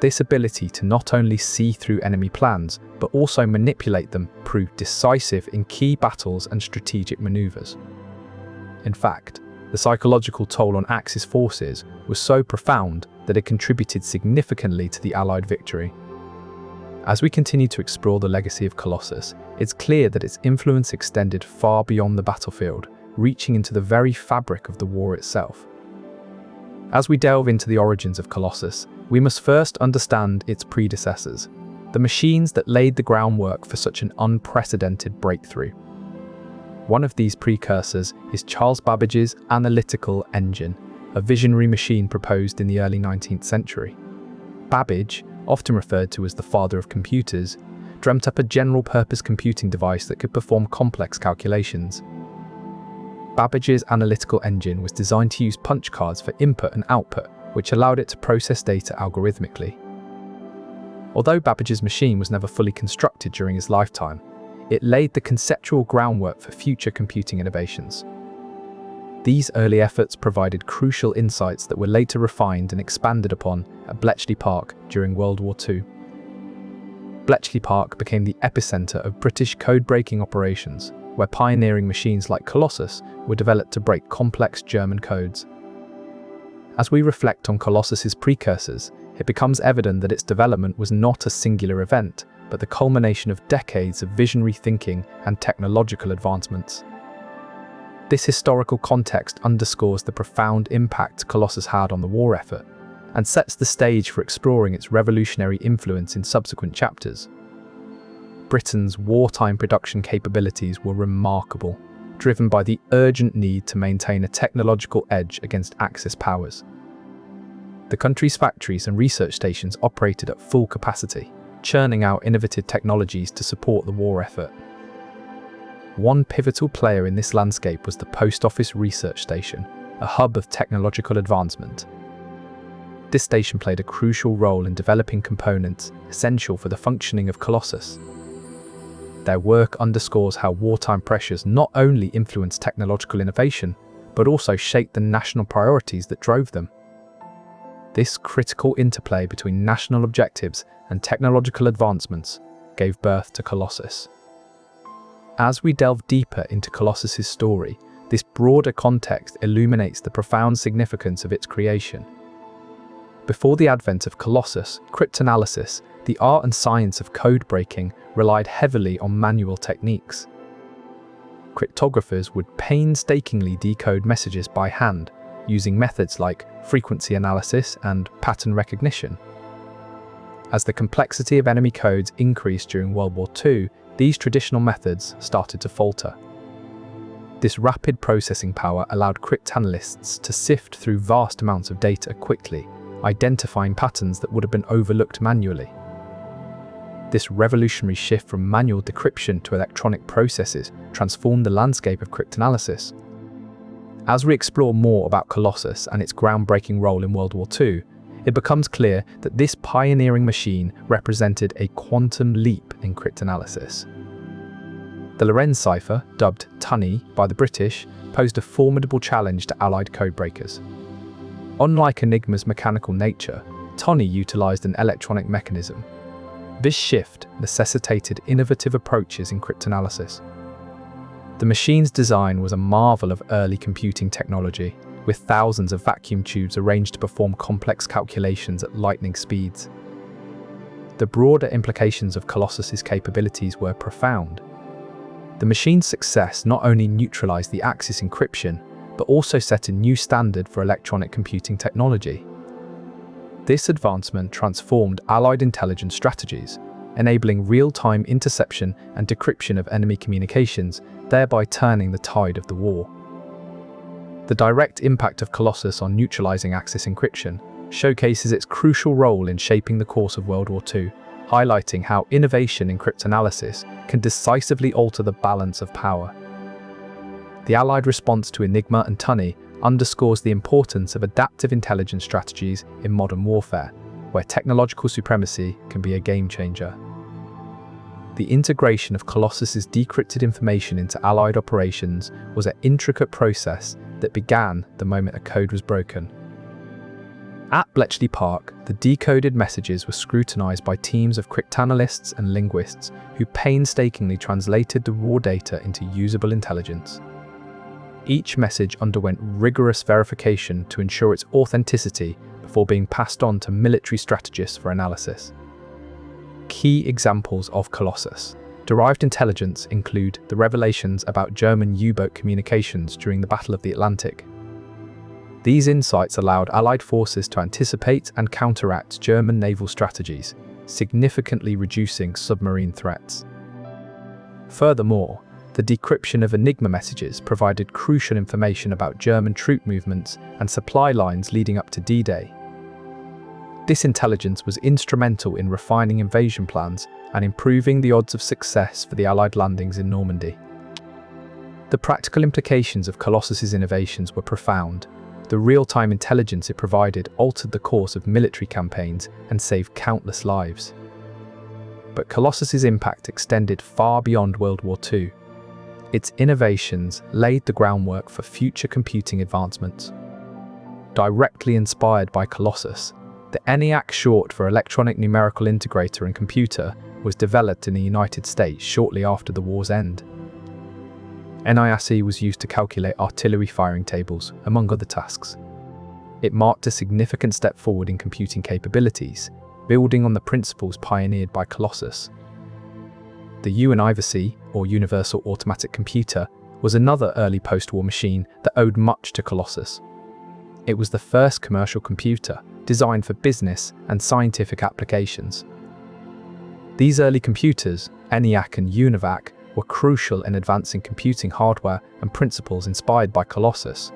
This ability to not only see through enemy plans, but also manipulate them proved decisive in key battles and strategic maneuvers. In fact, the psychological toll on Axis forces was so profound that it contributed significantly to the Allied victory. As we continue to explore the legacy of Colossus, it's clear that its influence extended far beyond the battlefield, reaching into the very fabric of the war itself. As we delve into the origins of Colossus, we must first understand its predecessors, the machines that laid the groundwork for such an unprecedented breakthrough. One of these precursors is Charles Babbage's analytical engine, a visionary machine proposed in the early 19th century. Babbage, often referred to as the father of computers, dreamt up a general-purpose computing device that could perform complex calculations. Babbage's analytical engine was designed to use punch cards for input and output, which allowed it to process data algorithmically. Although Babbage's machine was never fully constructed during his lifetime, it laid the conceptual groundwork for future computing innovations. These early efforts provided crucial insights that were later refined and expanded upon at Bletchley Park during World War II. Bletchley Park became the epicenter of British code-breaking operations, where pioneering machines like Colossus were developed to break complex German codes. As we reflect on Colossus's precursors, it becomes evident that its development was not a singular event, but the culmination of decades of visionary thinking and technological advancements. This historical context underscores the profound impact Colossus had on the war effort, and sets the stage for exploring its revolutionary influence in subsequent chapters. Britain's wartime production capabilities were remarkable, driven by the urgent need to maintain a technological edge against Axis powers. The country's factories and research stations operated at full capacity, churning out innovative technologies to support the war effort. One pivotal player in this landscape was the Post Office Research Station, a hub of technological advancement. This station played a crucial role in developing components essential for the functioning of Colossus. Their work underscores how wartime pressures not only influenced technological innovation, but also shaped the national priorities that drove them. This critical interplay between national objectives and technological advancements gave birth to Colossus. As we delve deeper into Colossus's story, this broader context illuminates the profound significance of its creation. Before the advent of Colossus, cryptanalysis, the art and science of code breaking, relied heavily on manual techniques. Cryptographers would painstakingly decode messages by hand, using methods like frequency analysis and pattern recognition. As the complexity of enemy codes increased during World War II, these traditional methods started to falter. This rapid processing power allowed cryptanalysts to sift through vast amounts of data quickly, identifying patterns that would have been overlooked manually. This revolutionary shift from manual decryption to electronic processes transformed the landscape of cryptanalysis. As we explore more about Colossus and its groundbreaking role in World War II, it becomes clear that this pioneering machine represented a quantum leap in cryptanalysis. The Lorenz cipher, dubbed Tunny by the British, posed a formidable challenge to Allied codebreakers. Unlike Enigma's mechanical nature, Tunny utilized an electronic mechanism. This shift necessitated innovative approaches in cryptanalysis. The machine's design was a marvel of early computing technology, with thousands of vacuum tubes arranged to perform complex calculations at lightning speeds. The broader implications of Colossus's capabilities were profound. The machine's success not only neutralized the Axis encryption, but also set a new standard for electronic computing technology. This advancement transformed Allied intelligence strategies, enabling real-time interception and decryption of enemy communications, thereby turning the tide of the war. The direct impact of Colossus on neutralizing Axis encryption showcases its crucial role in shaping the course of World War II, highlighting how innovation in cryptanalysis can decisively alter the balance of power. The Allied response to Enigma and Tunny underscores the importance of adaptive intelligence strategies in modern warfare, where technological supremacy can be a game-changer. The integration of Colossus's decrypted information into Allied operations was an intricate process that began the moment a code was broken. At Bletchley Park, the decoded messages were scrutinized by teams of cryptanalysts and linguists who painstakingly translated the raw data into usable intelligence. Each message underwent rigorous verification to ensure its authenticity before being passed on to military strategists for analysis. Key examples of Colossus derived intelligence include the revelations about German U-boat communications during the Battle of the Atlantic. These insights allowed Allied forces to anticipate and counteract German naval strategies, significantly reducing submarine threats. Furthermore, the decryption of Enigma messages provided crucial information about German troop movements and supply lines leading up to D-Day. This intelligence was instrumental in refining invasion plans and improving the odds of success for the Allied landings in Normandy. The practical implications of Colossus's innovations were profound. The real-time intelligence it provided altered the course of military campaigns and saved countless lives. But Colossus's impact extended far beyond World War II. Its innovations laid the groundwork for future computing advancements. Directly inspired by Colossus, the ENIAC, short for Electronic Numerical Integrator and Computer, was developed in the United States shortly after the war's end. NIAC was used to calculate artillery firing tables, among other tasks. It marked a significant step forward in computing capabilities, building on the principles pioneered by Colossus. The UNIVAC, or Universal Automatic Computer, was another early post-war machine that owed much to Colossus. It was the first commercial computer designed for business and scientific applications. These early computers, ENIAC and UNIVAC, were crucial in advancing computing hardware and principles inspired by Colossus.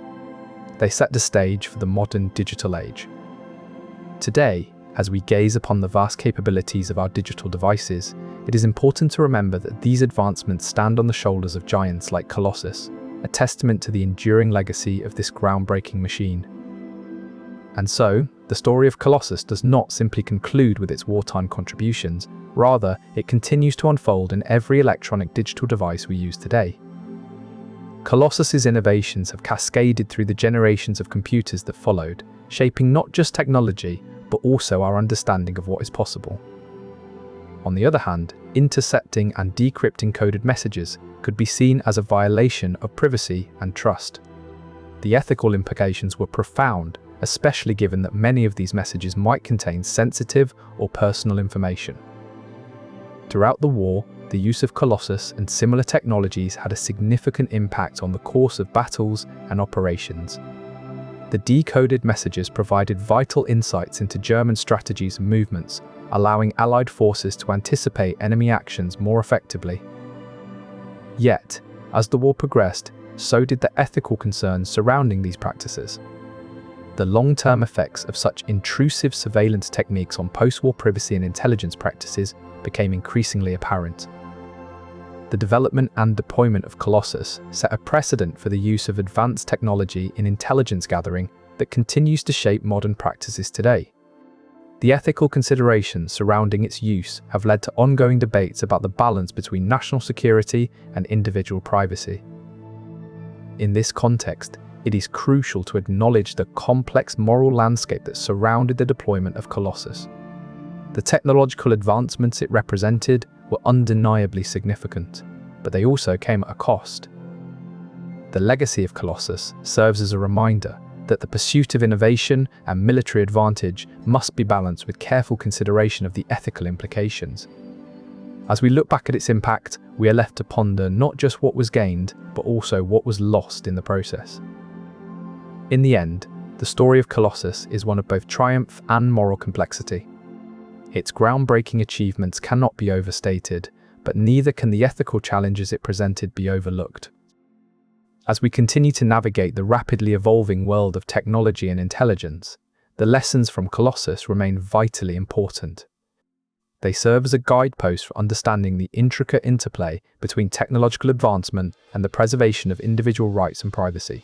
They set the stage for the modern digital age. Today, as we gaze upon the vast capabilities of our digital devices, it is important to remember that these advancements stand on the shoulders of giants like Colossus, a testament to the enduring legacy of this groundbreaking machine. And so, the story of Colossus does not simply conclude with its wartime contributions, rather, it continues to unfold in every electronic digital device we use today. Colossus's innovations have cascaded through the generations of computers that followed, shaping not just technology, but also our understanding of what is possible. On the other hand, intercepting and decrypting coded messages could be seen as a violation of privacy and trust. The ethical implications were profound, especially given that many of these messages might contain sensitive or personal information. Throughout the war, the use of Colossus and similar technologies had a significant impact on the course of battles and operations. The decoded messages provided vital insights into German strategies and movements, allowing Allied forces to anticipate enemy actions more effectively. Yet, as the war progressed, so did the ethical concerns surrounding these practices. The long-term effects of such intrusive surveillance techniques on post-war privacy and intelligence practices became increasingly apparent. The development and deployment of Colossus set a precedent for the use of advanced technology in intelligence gathering that continues to shape modern practices today. The ethical considerations surrounding its use have led to ongoing debates about the balance between national security and individual privacy. In this context, it is crucial to acknowledge the complex moral landscape that surrounded the deployment of Colossus. The technological advancements it represented were undeniably significant, but they also came at a cost. The Legacy of Colossus serves as a reminder that the pursuit of innovation and military advantage must be balanced with careful consideration of the ethical implications. As we look back at its impact, we are left to ponder not just what was gained, but also what was lost in the process. In the end, the story of Colossus is one of both triumph and moral complexity. Its groundbreaking achievements cannot be overstated, but neither can the ethical challenges it presented be overlooked. As we continue to navigate the rapidly evolving world of technology and intelligence, the lessons from Colossus remain vitally important. They serve as a guidepost for understanding the intricate interplay between technological advancement and the preservation of individual rights and privacy.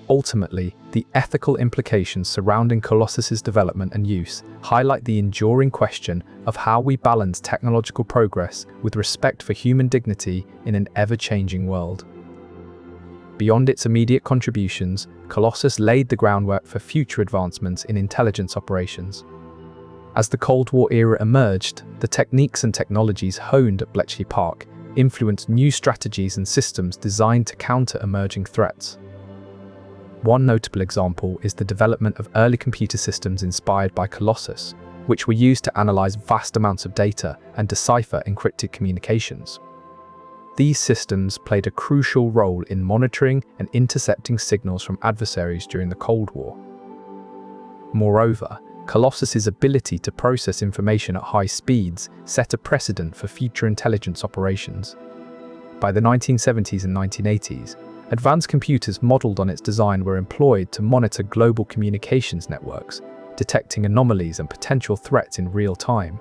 Ultimately, the ethical implications surrounding Colossus's development and use highlight the enduring question of how we balance technological progress with respect for human dignity in an ever-changing world. Beyond its immediate contributions, Colossus laid the groundwork for future advancements in intelligence operations. As the Cold War era emerged, the techniques and technologies honed at Bletchley Park influenced new strategies and systems designed to counter emerging threats. One notable example is the development of early computer systems inspired by Colossus, which were used to analyze vast amounts of data and decipher encrypted communications. These systems played a crucial role in monitoring and intercepting signals from adversaries during the Cold War. Moreover, Colossus's ability to process information at high speeds set a precedent for future intelligence operations. By the 1970s and 1980s, advanced computers modeled on its design were employed to monitor global communications networks, detecting anomalies and potential threats in real time.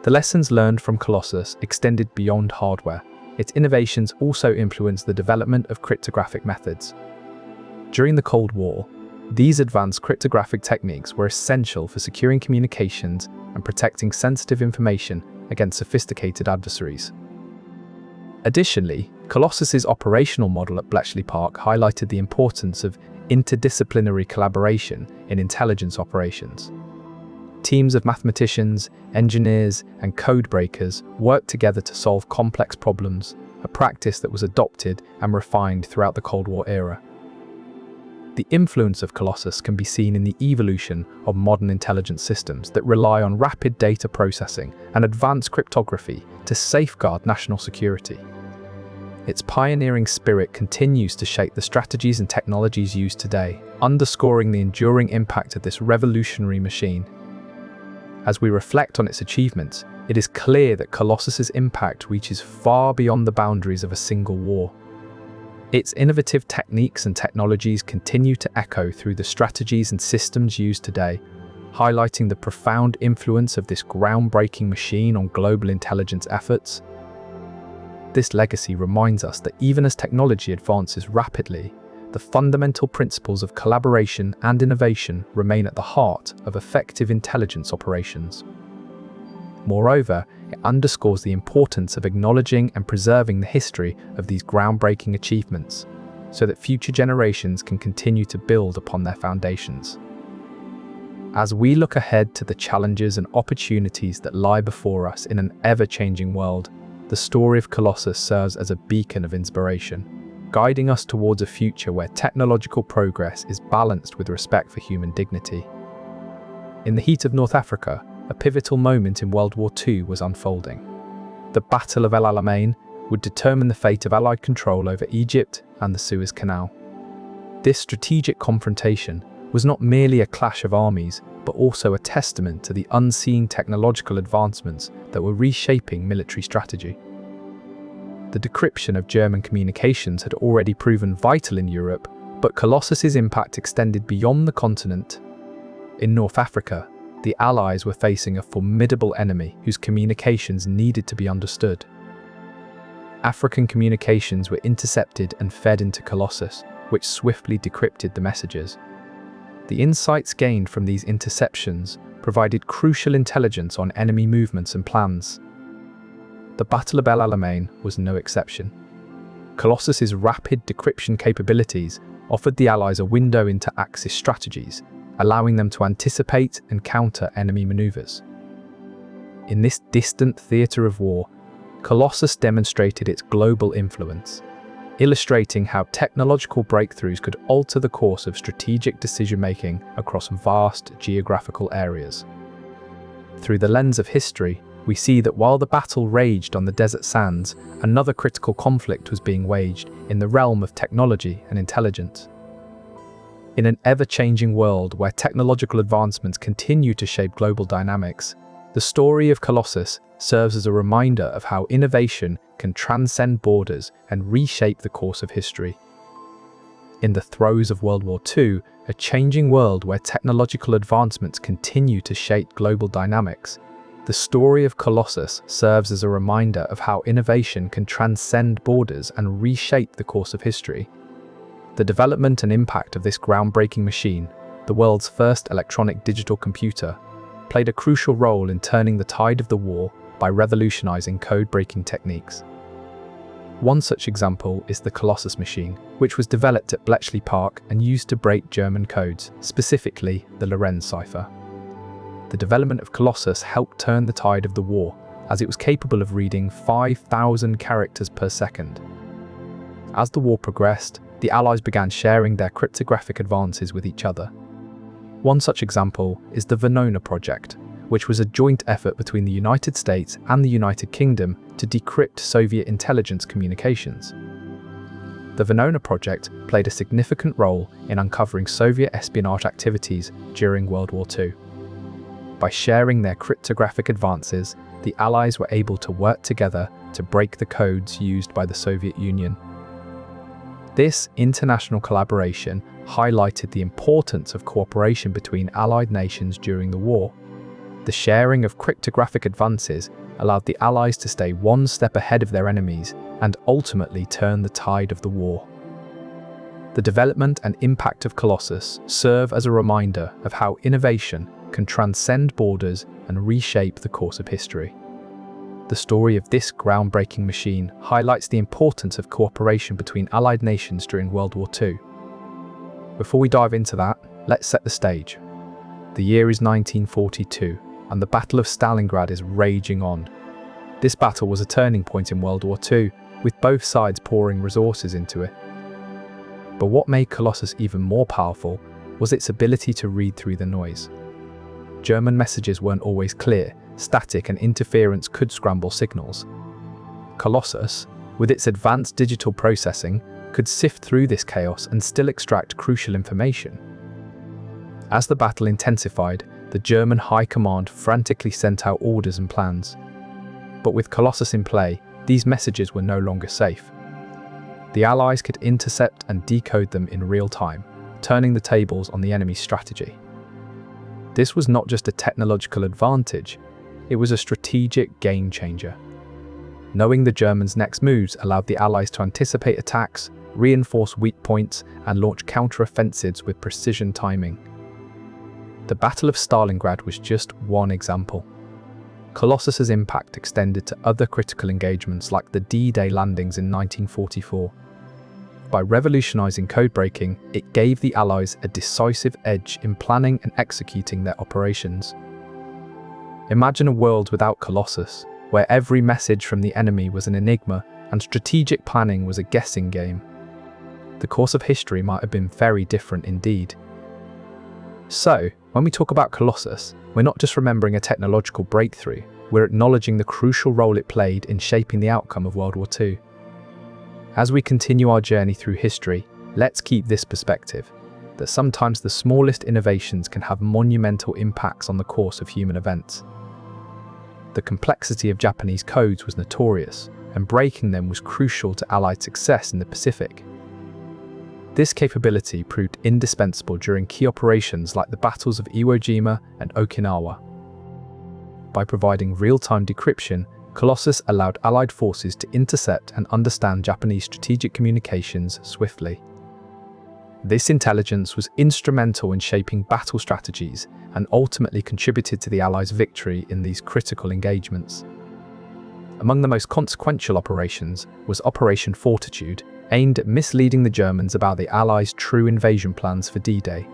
The lessons learned from Colossus extended beyond hardware. Its innovations also influenced the development of cryptographic methods. During the Cold War, these advanced cryptographic techniques were essential for securing communications and protecting sensitive information against sophisticated adversaries. Additionally, Colossus's operational model at Bletchley Park highlighted the importance of interdisciplinary collaboration in intelligence operations. Teams of mathematicians, engineers, and code breakers worked together to solve complex problems, a practice that was adopted and refined throughout the Cold War era. The influence of Colossus can be seen in the evolution of modern intelligence systems that rely on rapid data processing and advanced cryptography to safeguard national security. Its pioneering spirit continues to shape the strategies and technologies used today, underscoring the enduring impact of this revolutionary machine. As we reflect on its achievements, it is clear that Colossus's impact reaches far beyond the boundaries of a single war. Its innovative techniques and technologies continue to echo through the strategies and systems used today, highlighting the profound influence of this groundbreaking machine on global intelligence efforts. This legacy reminds us that even as technology advances rapidly, the fundamental principles of collaboration and innovation remain at the heart of effective intelligence operations. Moreover, it underscores the importance of acknowledging and preserving the history of these groundbreaking achievements, so that future generations can continue to build upon their foundations. As we look ahead to the challenges and opportunities that lie before us in an ever-changing world, the story of Colossus serves as a beacon of inspiration, guiding us towards a future where technological progress is balanced with respect for human dignity. In the heat of North Africa, a pivotal moment in World War II was unfolding. The Battle of El Alamein would determine the fate of Allied control over Egypt and the Suez Canal. This strategic confrontation was not merely a clash of armies, but also a testament to the unseen technological advancements that were reshaping military strategy. The decryption of German communications had already proven vital in Europe, but Colossus's impact extended beyond the continent. In North Africa, the Allies were facing a formidable enemy whose communications needed to be understood. African communications were intercepted and fed into Colossus, which swiftly decrypted the messages. The insights gained from these interceptions provided crucial intelligence on enemy movements and plans. The Battle of El Alamein was no exception. Colossus's rapid decryption capabilities offered the Allies a window into Axis strategies, allowing them to anticipate and counter enemy maneuvers. In this distant theatre of war, Colossus demonstrated its global influence, illustrating how technological breakthroughs could alter the course of strategic decision-making across vast geographical areas. Through the lens of history, we see that while the battle raged on the desert sands, another critical conflict was being waged in the realm of technology and intelligence. In an ever-changing world where technological advancements continue to shape global dynamics, the story of Colossus serves as a reminder of how innovation can transcend borders and reshape the course of history. In the throes of World War II, a changing world where technological advancements continue to shape global dynamics, the story of Colossus serves as a reminder of how innovation can transcend borders and reshape the course of history. The development and impact of this groundbreaking machine, the world's first electronic digital computer, played a crucial role in turning the tide of the war by revolutionizing code-breaking techniques. One such example is the Colossus machine, which was developed at Bletchley Park and used to break German codes, specifically the Lorenz cipher. The development of Colossus helped turn the tide of the war, as it was capable of reading 5,000 characters per second. As the war progressed, the Allies began sharing their cryptographic advances with each other. One such example is the Venona project, which was a joint effort between the United States and the United Kingdom to decrypt Soviet intelligence communications. The Venona project played a significant role in uncovering Soviet espionage activities during World War II. By sharing their cryptographic advances, the Allies were able to work together to break the codes used by the Soviet Union. This international collaboration highlighted the importance of cooperation between Allied nations during the war. The sharing of cryptographic advances allowed the Allies to stay one step ahead of their enemies and ultimately turn the tide of the war. The development and impact of Colossus serve as a reminder of how innovation can transcend borders and reshape the course of history. The story of this groundbreaking machine highlights the importance of cooperation between Allied nations during World War II. Before we dive into that, let's set the stage. The year is 1942, and the Battle of Stalingrad is raging on. This battle was a turning point in World War II, with both sides pouring resources into it. But what made Colossus even more powerful was its ability to read through the noise. German messages weren't always clear, static and interference could scramble signals. Colossus, with its advanced digital processing, could sift through this chaos and still extract crucial information. As the battle intensified, the German High Command frantically sent out orders and plans. But with Colossus in play, these messages were no longer safe. The Allies could intercept and decode them in real time, turning the tables on the enemy's strategy. This was not just a technological advantage, it was a strategic game changer. Knowing the Germans' next moves allowed the Allies to anticipate attacks, reinforce weak points, and launch counter-offensives with precision timing. The Battle of Stalingrad was just one example. Colossus's impact extended to other critical engagements like the D-Day landings in 1944. By revolutionizing codebreaking, it gave the Allies a decisive edge in planning and executing their operations. Imagine a world without Colossus, where every message from the enemy was an enigma and strategic planning was a guessing game. The course of history might have been very different indeed. So, when we talk about Colossus, we're not just remembering a technological breakthrough, we're acknowledging the crucial role it played in shaping the outcome of World War II. As we continue our journey through history, let's keep this perspective, that sometimes the smallest innovations can have monumental impacts on the course of human events. The complexity of Japanese codes was notorious, and breaking them was crucial to Allied success in the Pacific. This capability proved indispensable during key operations like the battles of Iwo Jima and Okinawa. By providing real-time decryption, Colossus allowed Allied forces to intercept and understand Japanese strategic communications swiftly. This intelligence was instrumental in shaping battle strategies and ultimately contributed to the Allies' victory in these critical engagements. Among the most consequential operations was Operation Fortitude, aimed at misleading the Germans about the Allies' true invasion plans for D-Day.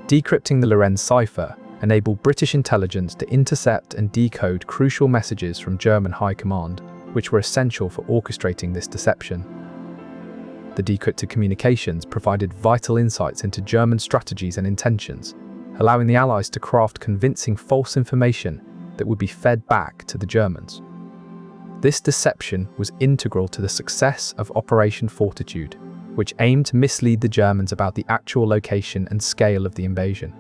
Decrypting the Lorenz cipher enabled British intelligence to intercept and decode crucial messages from German High Command, which were essential for orchestrating this deception. The decrypted communications provided vital insights into German strategies and intentions, allowing the Allies to craft convincing false information that would be fed back to the Germans. This deception was integral to the success of Operation Fortitude, which aimed to mislead the Germans about the actual location and scale of the invasion.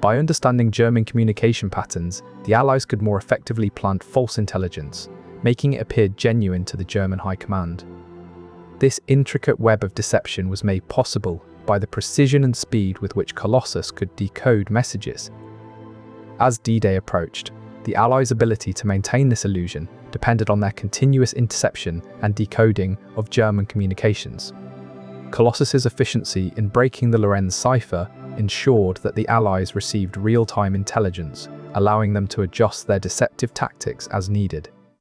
By understanding German communication patterns, the Allies could more effectively plant false intelligence, making it appear genuine to the German High Command. This intricate web of deception was made possible by the precision and speed with which Colossus could decode messages. As D-Day approached, the Allies' ability to maintain this illusion depended on their continuous interception and decoding of German communications. Colossus's efficiency in breaking the Lorenz cipher ensured that the Allies received real-time intelligence, allowing them to adjust their deceptive tactics as needed.